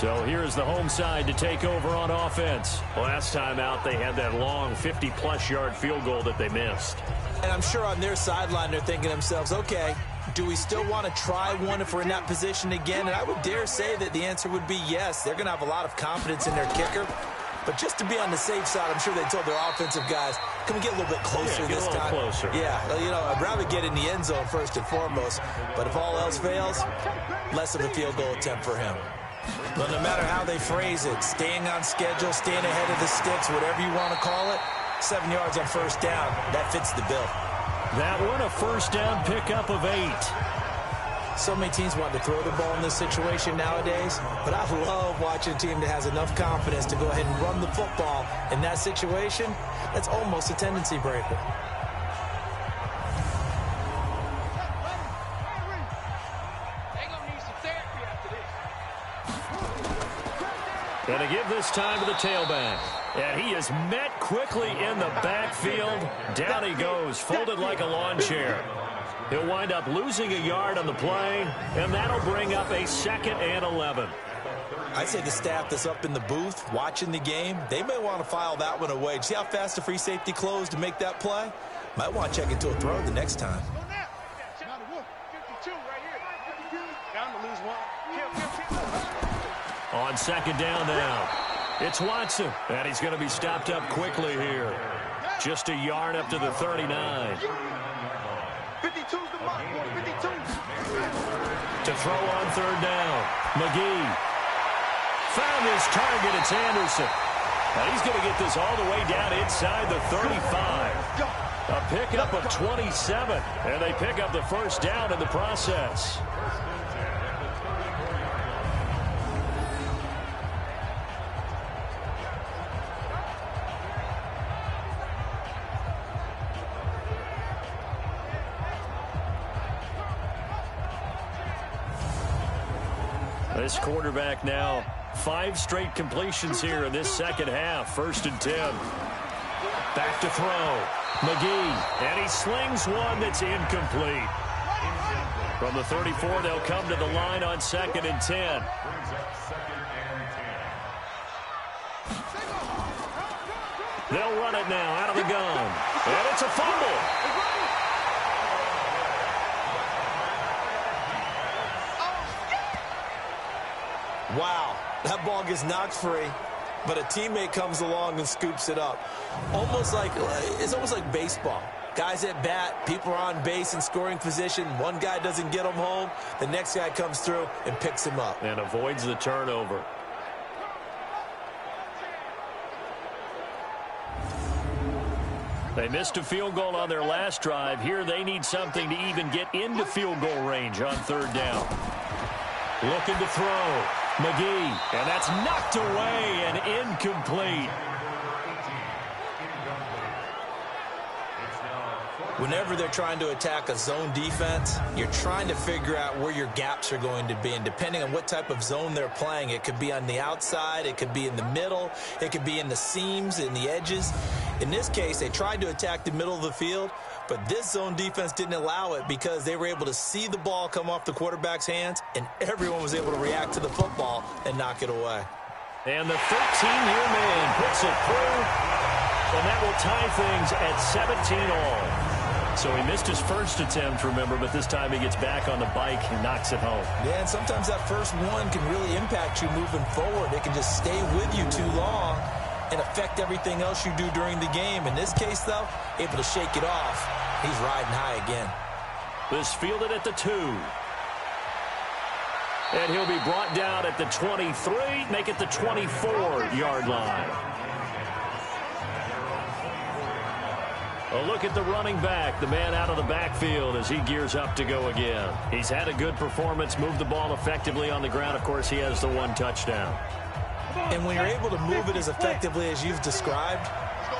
So here's the home side to take over on offense. Last time out, they had that long 50-plus yard field goal that they missed. And I'm sure on their sideline, they're thinking to themselves, okay, do we still want to try one if we're in that position again? And I would dare say that the answer would be yes. They're going to have a lot of confidence in their kicker. But just to be on the safe side, I'm sure they told their offensive guys, can we get a little bit closer this time? Closer. Yeah, I'd rather get in the end zone first and foremost. But if all else fails, less of a field goal attempt for him. But no matter how they phrase it, staying on schedule, staying ahead of the sticks, whatever you want to call it, 7 yards on first down, that fits the bill. That one a first down pickup of 8. So many teams want to throw the ball in this situation nowadays, but I love watching a team that has enough confidence to go ahead and run the football in that situation. That's almost a tendency breaker. Going to give this time to the tailback. And he is met quickly in the backfield. Down he goes, folded like a lawn chair. He'll wind up losing a yard on the play, and that'll bring up a 2nd and 11. I'd say the staff that's up in the booth watching the game, they may want to file that one away. See how fast the free safety closed to make that play? Might want to check into a throw the next time. 52 right here. Down to lose one. On 2nd down now, it's Watson, and he's going to be stopped up quickly here. Just a yard up to the 39. 52's the mark. 52. To throw on 3rd down, McGee found his target. It's Anderson. Now he's going to get this all the way down inside the 35. A pickup of 27, and they pick up the first down in the process. This quarterback now 5 straight completions here in this second half. 1st and 10. Back to throw. McGee. And he slings one that's incomplete. From the 34, they'll come to the line on 2nd and 10. They'll run it now out of the gun. And it's a fumble. Wow, that ball gets knocked free, but a teammate comes along and scoops it up. It's almost like baseball. Guys at bat, people are on base in scoring position. One guy doesn't get him home. The next guy comes through and picks him up. And avoids the turnover. They missed a field goal on their last drive. Here they need something to even get into field goal range on 3rd down. Looking to throw. McGee, and that's knocked away and incomplete. Whenever they're trying to attack a zone defense, you're trying to figure out where your gaps are going to be. And depending on what type of zone they're playing, it could be on the outside, it could be in the middle, it could be in the seams, in the edges. In this case, they tried to attack the middle of the field, but this zone defense didn't allow it because they were able to see the ball come off the quarterback's hands, and everyone was able to react to the football and knock it away. And the 13-year man puts it through, and that will tie things at 17 all. So he missed his first attempt, remember, but this time he gets back on the bike and knocks it home. Yeah, and sometimes that first one can really impact you moving forward. It can just stay with you too long and affect everything else you do during the game. In this case, though, able to shake it off. He's riding high again. This fielded at the 2. And he'll be brought down at the 23, make it the 24-yard line. A look at the running back, the man out of the backfield as he gears up to go again. He's had a good performance, moved the ball effectively on the ground. Of course, he has the 1 touchdown. And when you're able to move it as effectively as you've described,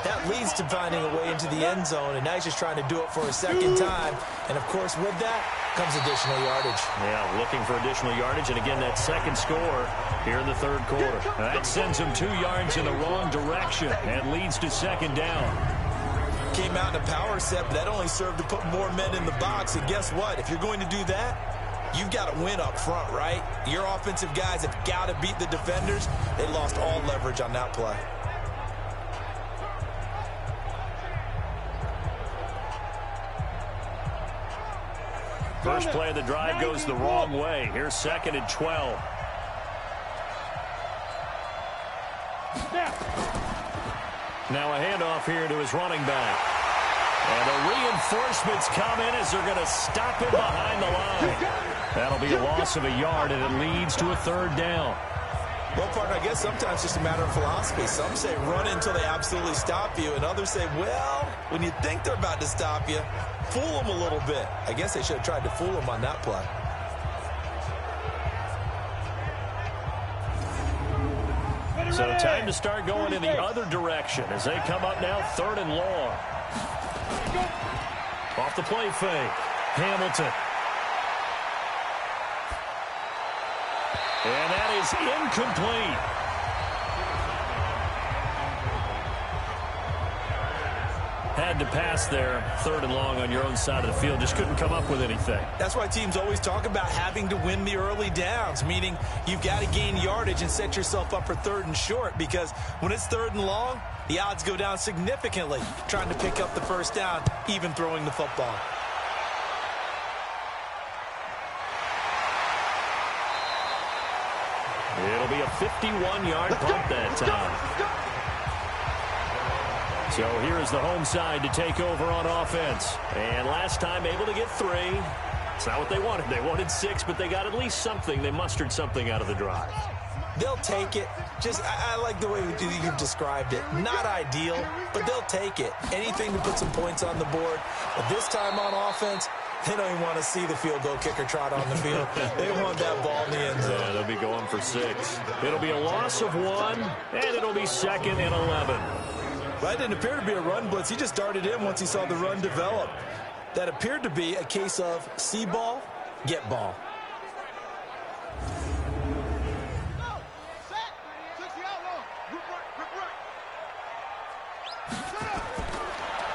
that leads to finding a way into the end zone, and now he's just trying to do it for a second time. And, of course, with that comes additional yardage. Yeah, looking for additional yardage, and again, that second score here in the 3rd quarter. That sends him 2 yards in the wrong direction and leads to 2nd down. Came out in a power set, but that only served to put more men in the box. And guess what? If you're going to do that, you've got to win up front, right? Your offensive guys have got to beat the defenders. They lost all leverage on that play. First play of the drive goes the wrong way. Here's 2nd and 12. Now a handoff here to his running back. And the reinforcements come in as they're going to stop him behind the line. That'll be a loss of a yard, and it leads to a 3rd down. Well, partner, I guess sometimes it's just a matter of philosophy. Some say run until they absolutely stop you, and others say, well, when you think they're about to stop you, fool them a little bit. I guess they should have tried to fool them on that play. So time to start going in the other direction as they come up now 3rd and long. Off the play fake. Hamilton. And that is incomplete. Had to pass there, 3rd and long on your own side of the field. Just couldn't come up with anything. That's why teams always talk about having to win the early downs, meaning you've got to gain yardage and set yourself up for 3rd and short, because when it's 3rd and long, the odds go down significantly trying to pick up the 1st down, even throwing the football. It'll be a 51-yard punt that time. So here is the home side to take over on offense. And last time able to get 3. It's not what they wanted. They wanted 6, but they got at least something. They mustered something out of the drive. They'll take it. I like the way you've described it. Not ideal, but they'll take it. Anything to put some points on the board. But this time on offense, they don't even want to see the field goal kicker trot on the field. They want that ball in the end zone. Yeah, they'll be going for 6. It'll be a loss of 1, and it'll be 2nd and 11. That didn't appear to be a run blitz. He just darted in once he saw the run develop. That appeared to be a case of see ball, get ball.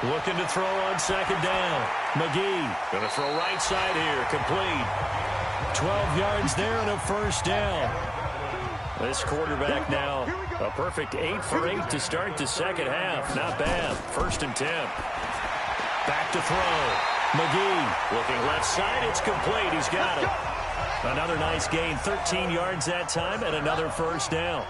Looking to throw on 2nd down. McGee going to throw right side here. Complete. 12 yards there and a 1st down. This quarterback now a perfect 8 for 8 to start the 2nd half. Not bad. 1st and 10. Back to throw. McGee looking left side. It's complete. He's got it. Another nice gain. 13 yards that time and another 1st down.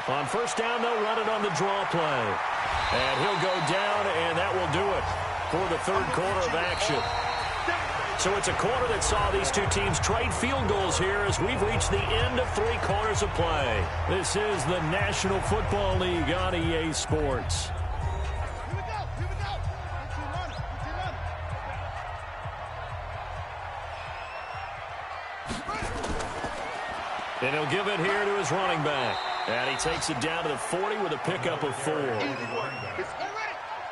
On 1st down, they'll run it on the draw play. And he'll go down, and that will do it for the 3rd quarter of action. So it's a quarter that saw these two teams trade field goals here as we've reached the end of 3 quarters of play. This is the National Football League on EA Sports. And he'll give it here to his running back. And he takes it down to the 40 with a pickup of 4.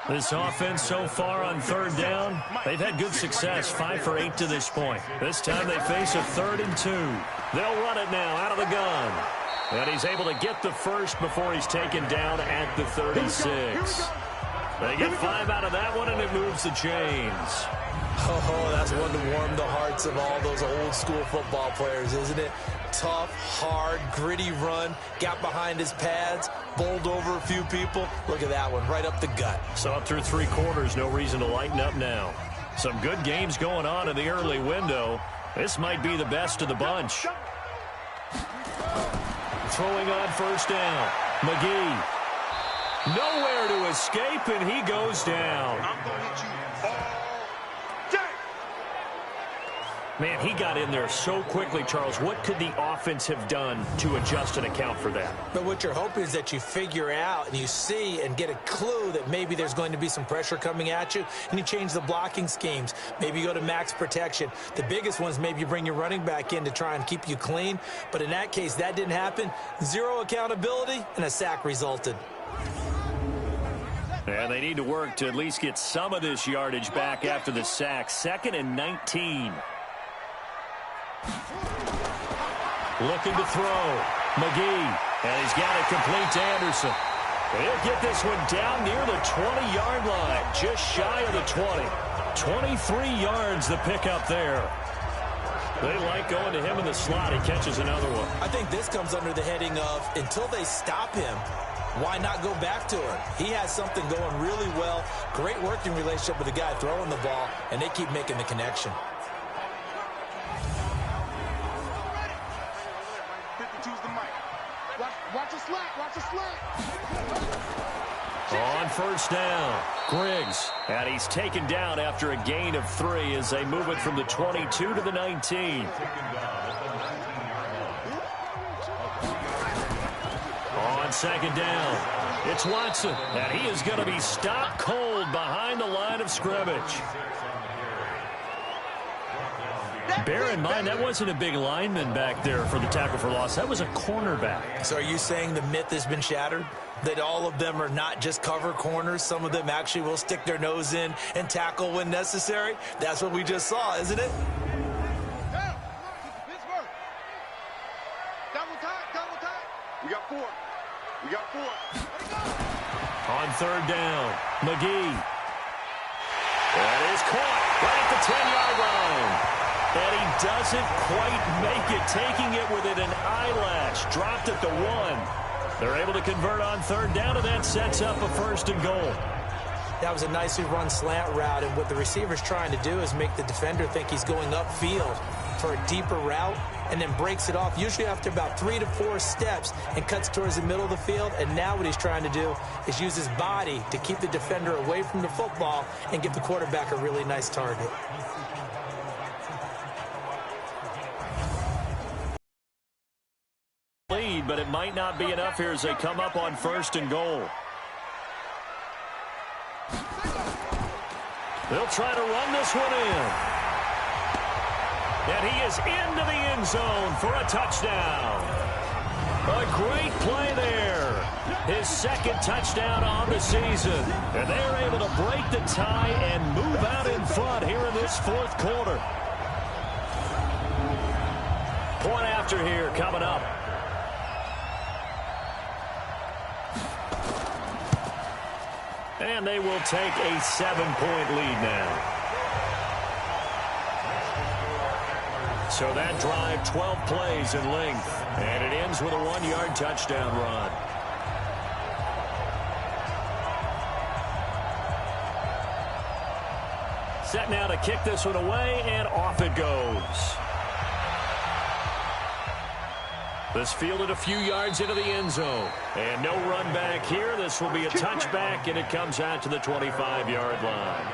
This offense so far on 3rd down, they've had good success, 5 for 8 to this point. This time they face a 3rd and 2. They'll run it now out of the gun. And he's able to get the 1st before he's taken down at the 36. They get 5 out of that one, and it moves the chains. Oh, that's one to warm the hearts of all those old school football players, isn't it? Tough, hard, gritty run, got behind his pads, bowled over a few people. Look at that one, right up the gut. So up through 3 quarters, no reason to lighten up now. Some good games going on in the early window. This might be the best of the bunch. Throwing on 1st down. McGee. Nowhere to escape, and he goes down. I'm going to hit you all day. Man, he got in there so quickly, Charles. What could the offense have done to adjust and account for that? But what you're hoping is that you figure out and you see and get a clue that maybe there's going to be some pressure coming at you, and you change the blocking schemes. Maybe you go to max protection. The biggest ones, maybe you bring your running back in to try and keep you clean. But in that case, that didn't happen. 0 accountability, and a sack resulted. And they need to work to at least get some of this yardage back after the sack. 2nd and 19. Looking to throw. McGee. And he's got it complete to Anderson. He'll get this one down near the 20-yard line, just shy of the 20. 23 yards the pickup there. They like going to him in the slot. He catches another one. I think this comes under the heading of, until they stop him, why not go back to him? He has something going really well. Great working relationship with the guy throwing the ball, and they keep making the connection. 52's the mic. Watch a slant. Watch a slant. On first down, Griggs. And he's taken down after a gain of 3 as they move it from the 22 to the 19. On second down, it's Watson. And he is going to be stopped cold behind the line of scrimmage. Bear in mind, that wasn't a big lineman back there for the tackle for loss. That was a cornerback. So are you saying the myth has been shattered? That all of them are not just cover corners? Some of them actually will stick their nose in and tackle when necessary? That's what we just saw, isn't it? Down. Pittsburgh. Double time. We got 4. On third down, McGee. That is caught right at the 10-yard line. And he doesn't quite make it, taking it within an eyelash. Dropped at the 1. They're able to convert on third down, and that sets up a first and goal. That was a nicely run slant route, and what the receiver's trying to do is make the defender think he's going upfield for a deeper route, and then breaks it off, usually after about 3 to 4 steps, and cuts towards the middle of the field. And now what he's trying to do is use his body to keep the defender away from the football and give the quarterback a really nice target. Lead, but it might not be enough here as they come up on first and goal. They'll try to run this one in. And he is into the end zone for a touchdown. A great play there. His second touchdown on the season. And they're able to break the tie and move out in front here in this fourth quarter. Point after here coming up. And they will take a 7-point lead now. So that drive, 12 plays in length. And it ends with a 1-yard touchdown run. Set now to kick this one away, and off it goes. This fielded a few yards into the end zone. And no run back here. This will be a touchback, and it comes out to the 25-yard line.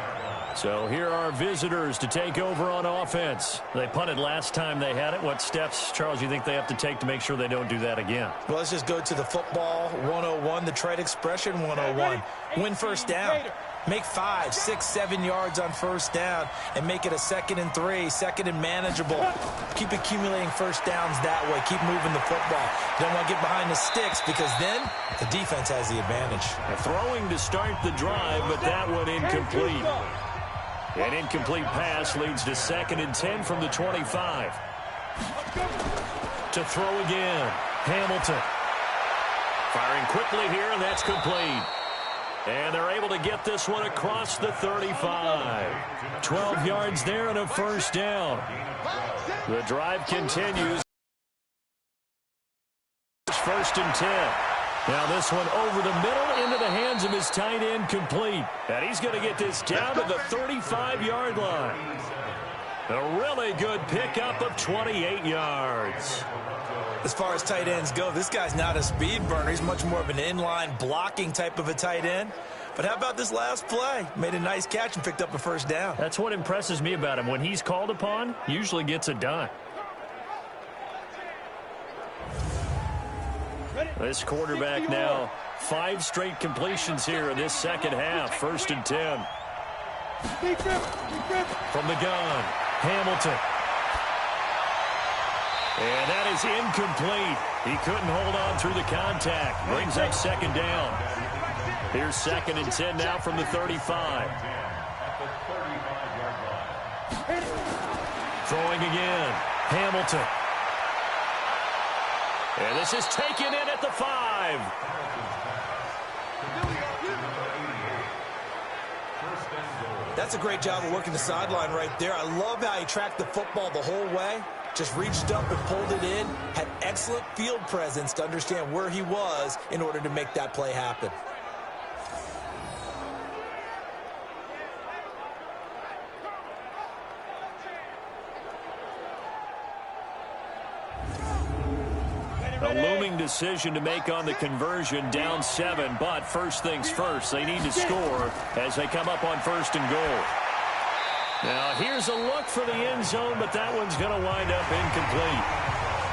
So here are visitors to take over on offense. They punted last time they had it. What steps, Charles, you think they have to take to make sure they don't do that again? Well, let's just go to the football 101, the trade expression 101. Win first down. Make 5, 6, 7 yards on first down and make it a 2nd and 3, 2nd and manageable. Keep accumulating first downs that way. Keep moving the football. You don't want to get behind the sticks because then the defense has the advantage. Throwing to start the drive, but that one incomplete. An incomplete pass leads to 2nd and 10 from the 25. To throw again, Hamilton. Firing quickly here, and that's complete. And they're able to get this one across the 35. 12 yards there and a first down. The drive continues. First and 10. Now this one over the middle into the hands of his tight end, complete. And he's going to get this down to the 35-yard line. A really good pickup of 28 yards. As far as tight ends go, this guy's not a speed burner. He's much more of an inline blocking type of a tight end. But how about this last play? Made a nice catch and picked up a first down. That's what impresses me about him. When he's called upon, usually gets it done. This quarterback now, 5 straight completions here in this second half. First and 10. From the gun, Hamilton. And that is incomplete. He couldn't hold on through the contact. Brings up second down. Here's 2nd and 10 now from the 35. Throwing again, Hamilton. And this is taken in at the 5. That's a great job of working the sideline right there. I love how he tracked the football the whole way. Just reached up and pulled it in. Had excellent field presence to understand where he was in order to make that play happen. A looming decision to make on the conversion, down 7, but first things first, they need to score as they come up on 1st and goal. Now, here's a look for the end zone, but that one's going to wind up incomplete.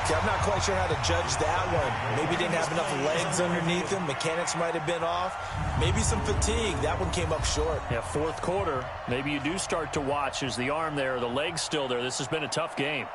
See, I'm not quite sure how to judge that one. Maybe didn't have enough legs underneath him. Mechanics might have been off. Maybe some fatigue. That one came up short. Yeah, 4th quarter, maybe you do start to watch. Is the arm there, the leg's still there? This has been a tough game.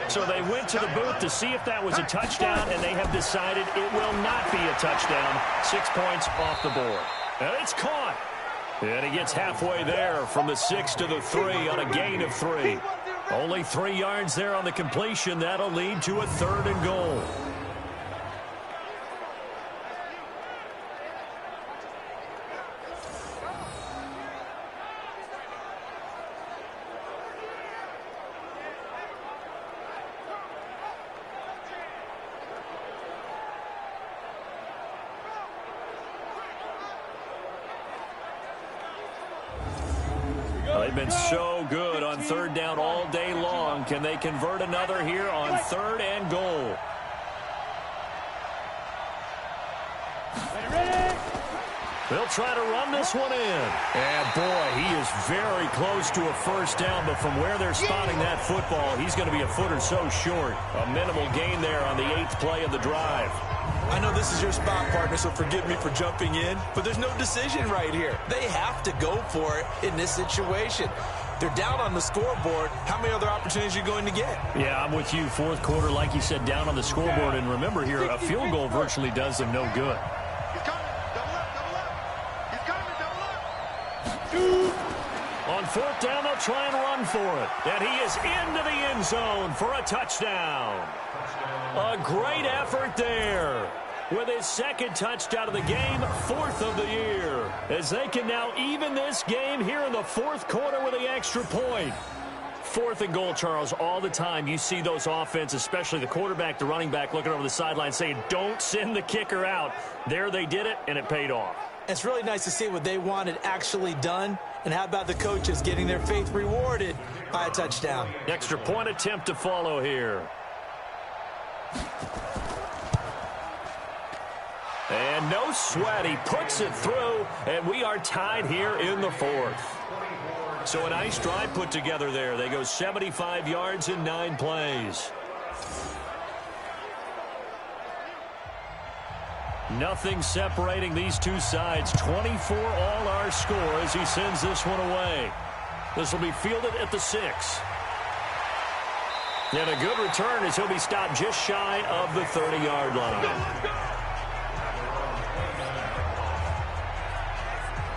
So they went to the booth to see if that was a touchdown, and they have decided it will not be a touchdown. 6 points off the board. And it's caught. And he gets halfway there from the 6 to the 3 on a gain of 3. Only 3 yards there on the completion. That'll lead to a 3rd and goal. They've been so good on 3rd down all day long. Can they convert another here on 3rd and goal? They'll try to run this one in. And, boy, he is very close to a 1st down, but from where they're spotting that football, he's going to be a foot or so short. A minimal gain there on the 8th play of the drive. I know this is your spot, partner, so forgive me for jumping in, but there's no decision right here. They have to go for it in this situation. They're down on the scoreboard. How many other opportunities are you going to get? Yeah, I'm with you. 4th quarter, like you said, down on the scoreboard. And remember here, a field goal virtually does them no good. On 4th down, they'll try and run for it. And he is into the end zone for a touchdown. A great effort there. With his 2nd touchdown of the game, 4th of the year. As they can now even this game here in the 4th quarter with the extra point. 4th and goal, Charles. All the time you see those offenses, especially the quarterback, the running back, looking over the sideline saying, don't send the kicker out. There they did it, and it paid off. It's really nice to see what they wanted actually done. And how about the coaches getting their faith rewarded by a touchdown? Extra point attempt to follow here. And no sweat. He puts it through, and we are tied here in the 4th. So a nice drive put together there. They go 75 yards in 9 plays. Nothing separating these two sides. 24 all our score as he sends this one away. This will be fielded at the 6. And a good return as he'll be stopped just shy of the 30-yard line.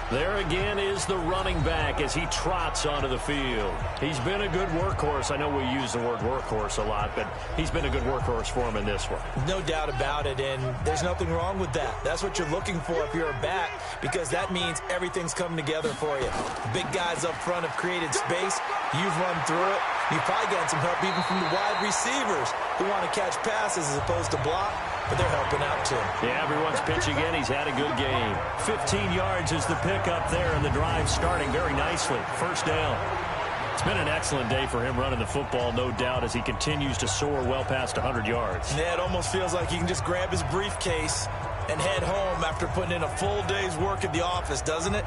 There again is the running back as he trots onto the field. He's been a good workhorse. I know we use the word workhorse a lot, but he's been a good workhorse for him in this one. No doubt about it, and there's nothing wrong with that. That's what you're looking for if you're a back, because that means everything's coming together for you. Big guys up front have created space. You've run through it. You've probably gotten some help even from the wide receivers who want to catch passes as opposed to block, but they're helping out too. Yeah, everyone's pitching in. He's had a good game. 15 yards is the pickup there, and the drive starting very nicely. 1st down. It's been an excellent day for him running the football, no doubt, as he continues to soar well past 100 yards. Yeah, it almost feels like he can just grab his briefcase and head home after putting in a full day's work at the office, doesn't it?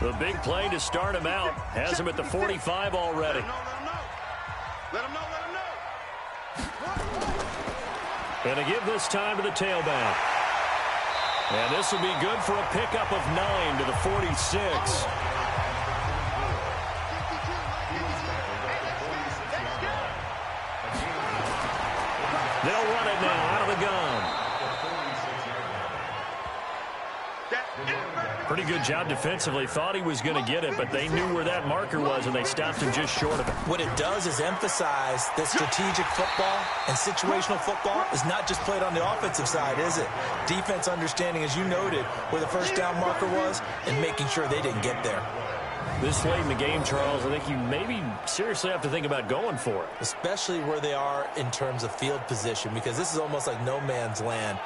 The big play to start him out has him at the 45 already. Let him know. And to give this time to the tailback. And this will be good for a pickup of 9 to the 46. it now out of the gun. Pretty good job defensively. Thought he was going to get it, but they knew where that marker was, and they stopped him just short of it. What it does is emphasize that strategic football and situational football is not just played on the offensive side, is it? Defense understanding, as you noted, where the first down marker was and making sure they didn't get there. This late in the game, Charles, I think you maybe seriously have to think about going for it. Especially where they are in terms of field position, because this is almost like no man's land.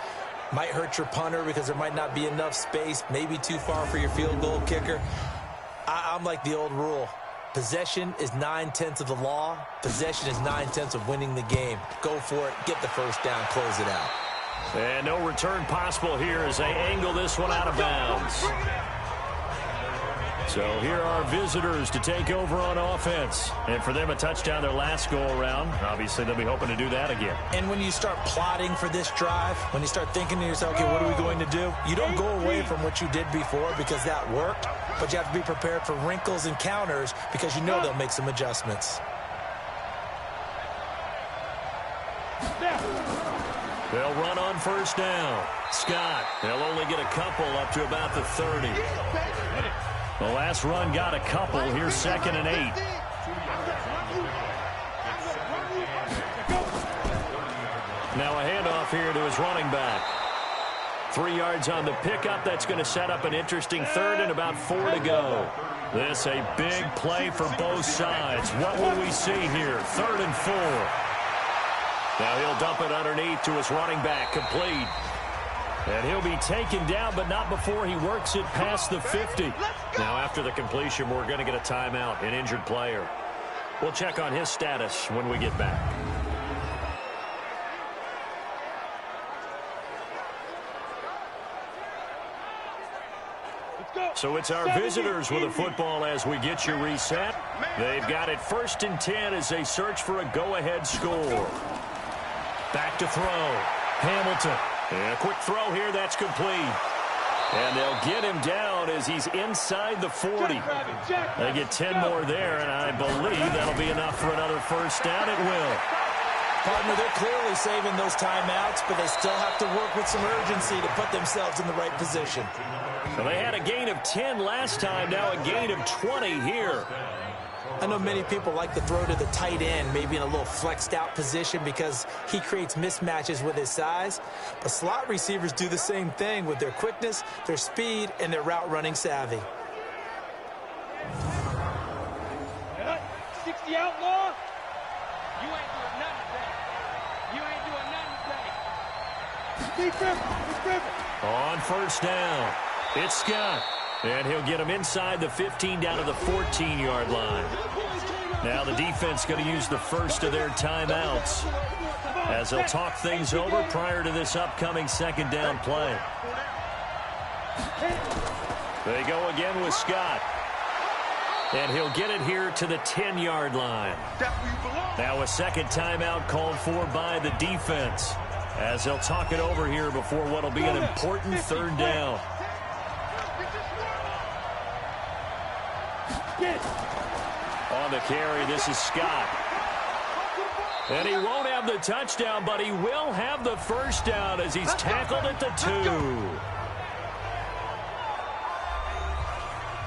Might hurt your punter because there might not be enough space, maybe too far for your field goal kicker. I'm like the old rule. Possession is 9/10 of the law. Possession is 9/10 of winning the game. Go for it, get the first down, close it out. And no return possible here as they angle this one out of bounds. So here are visitors to take over on offense. And for them, a touchdown their last go-around. Obviously, they'll be hoping to do that again. And when you start plotting for this drive, when you start thinking to yourself, okay, what are we going to do? You don't go away from what you did before because that worked, but you have to be prepared for wrinkles and counters because you know they'll make some adjustments. They'll run on first down. Scott, they'll only get a couple up to about the 30. The last run got a couple. Here's 2nd and 8. Now a handoff here to his running back. 3 yards on the pickup. That's going to set up an interesting third and about 4 to go. This a big play for both sides. What will we see here? 3rd and 4. Now he'll dump it underneath to his running back. Complete. And he'll be taken down, but not before he works it past the 50. Now, after the completion, we're going to get a timeout, an injured player. We'll check on his status when we get back. So it's our visitors with the football as we get you reset. They've got it 1st and 10 as they search for a go-ahead score. Back to throw. Hamilton. And a quick throw here, that's complete. And they'll get him down as he's inside the 40. They get 10 more there, and I believe that'll be enough for another first down. It will. Partner, they're clearly saving those timeouts, but they still have to work with some urgency to put themselves in the right position. Well, they had a gain of 10 last time, now a gain of 20 here. I know many people like to throw to the tight end, maybe in a little flexed out position because he creates mismatches with his size. But slot receivers do the same thing with their quickness, their speed, and their route running savvy. 60 outlaw. You ain't doing nothing today. You ain't doing nothing today. Big Griffin. On first down, it's Scott. And he'll get him inside the 15 down to the 14-yard line. Now the defense going to use the first of their timeouts as they'll talk things over prior to this upcoming 2nd down play. They go again with Scott. And he'll get it here to the 10-yard line. Now a 2nd timeout called for by the defense as they'll talk it over here before what will be an important 3rd down. On the carry, this is Scott. And he won't have the touchdown, but he will have the first down as he's tackled at the 2.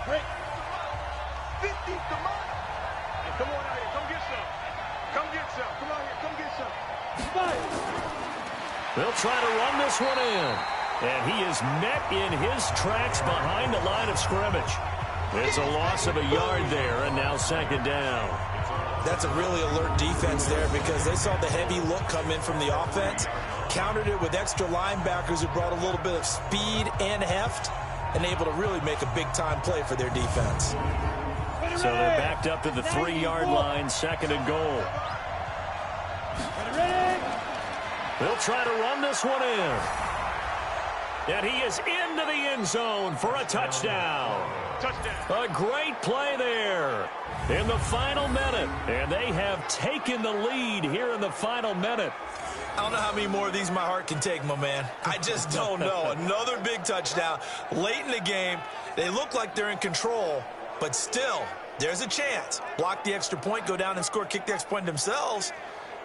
Great. 50, come on. Hey, come on out here. Come get some. Come get some. Come out here. Come get some. They'll try to run this one in. And he is met in his tracks behind the line of scrimmage. It's a loss of a yard there, and now 2nd down. That's a really alert defense there because they saw the heavy look come in from the offense, countered it with extra linebackers who brought a little bit of speed and heft, and able to really make a big-time play for their defense. So they're backed up to the 3-yard line, 2nd and goal. They'll try to run this one in. And he is into the end zone for a touchdown. A great play there in the final minute. And they have taken the lead here in the final minute. I don't know how many more of these my heart can take, my man. I just don't know. Another big touchdown late in the game. They look like they're in control, but still, there's a chance. Block the extra point, go down and score, kick the extra point themselves.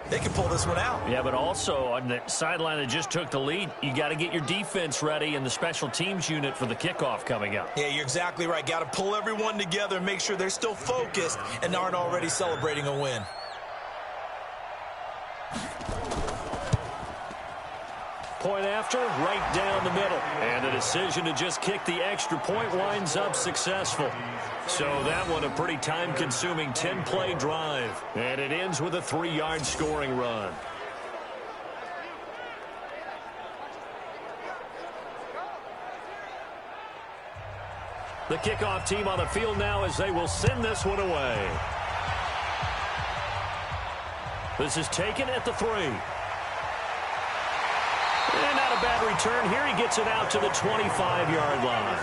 they can pull this one out. Yeah, but also on the sideline that just took the lead, you got to get your defense ready and the special teams unit for the kickoff coming up. Yeah, you're exactly right. Got to pull everyone together and make sure they're still focused and aren't already celebrating a win. Point after, right down the middle. And the decision to just kick the extra point winds up successful. So that one a pretty time-consuming 10-play drive. And it ends with a 3-yard scoring run. The kickoff team on the field now as they will send this one away. This is taken at the 3. And not a bad return here. He gets it out to the 25-yard line.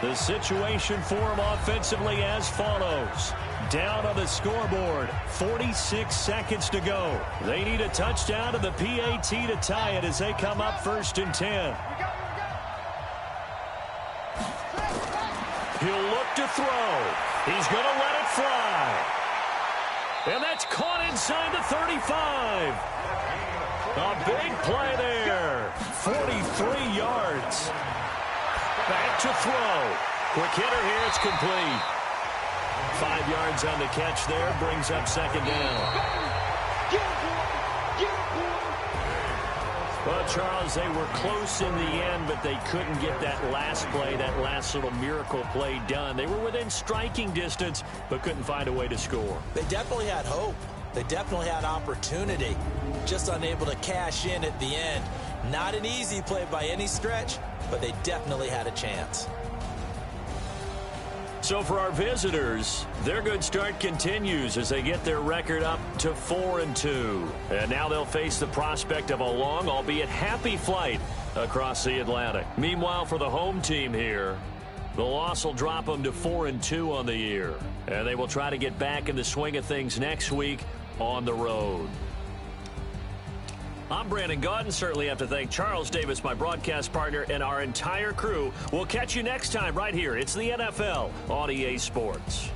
The situation for him offensively as follows. Down on the scoreboard, 46 seconds to go. They need a touchdown to the PAT to tie it as they come up 1st and 10. He'll look to throw. He's going to let it fly. And that's caught inside the 35. A big play there. 43 yards. Back to throw. Quick hitter here. It's complete. 5 yards on the catch there. Brings up 2nd down. Well, Charles, they were close in the end, but they couldn't get that last play, that last little miracle play done. They were within striking distance, but couldn't find a way to score. They definitely had hope. They definitely had opportunity. Just unable to cash in at the end. Not an easy play by any stretch, but they definitely had a chance. So for our visitors, their good start continues as they get their record up to 4-2. And now they'll face the prospect of a long, albeit happy flight across the Atlantic. Meanwhile, for the home team here, the loss will drop them to 4-2 on the year. And they will try to get back in the swing of things next week on the road. I'm Brandon Gaudin. Certainly have to thank Charles Davis, my broadcast partner, and our entire crew. We'll catch you next time right here. It's the NFL on EA Sports.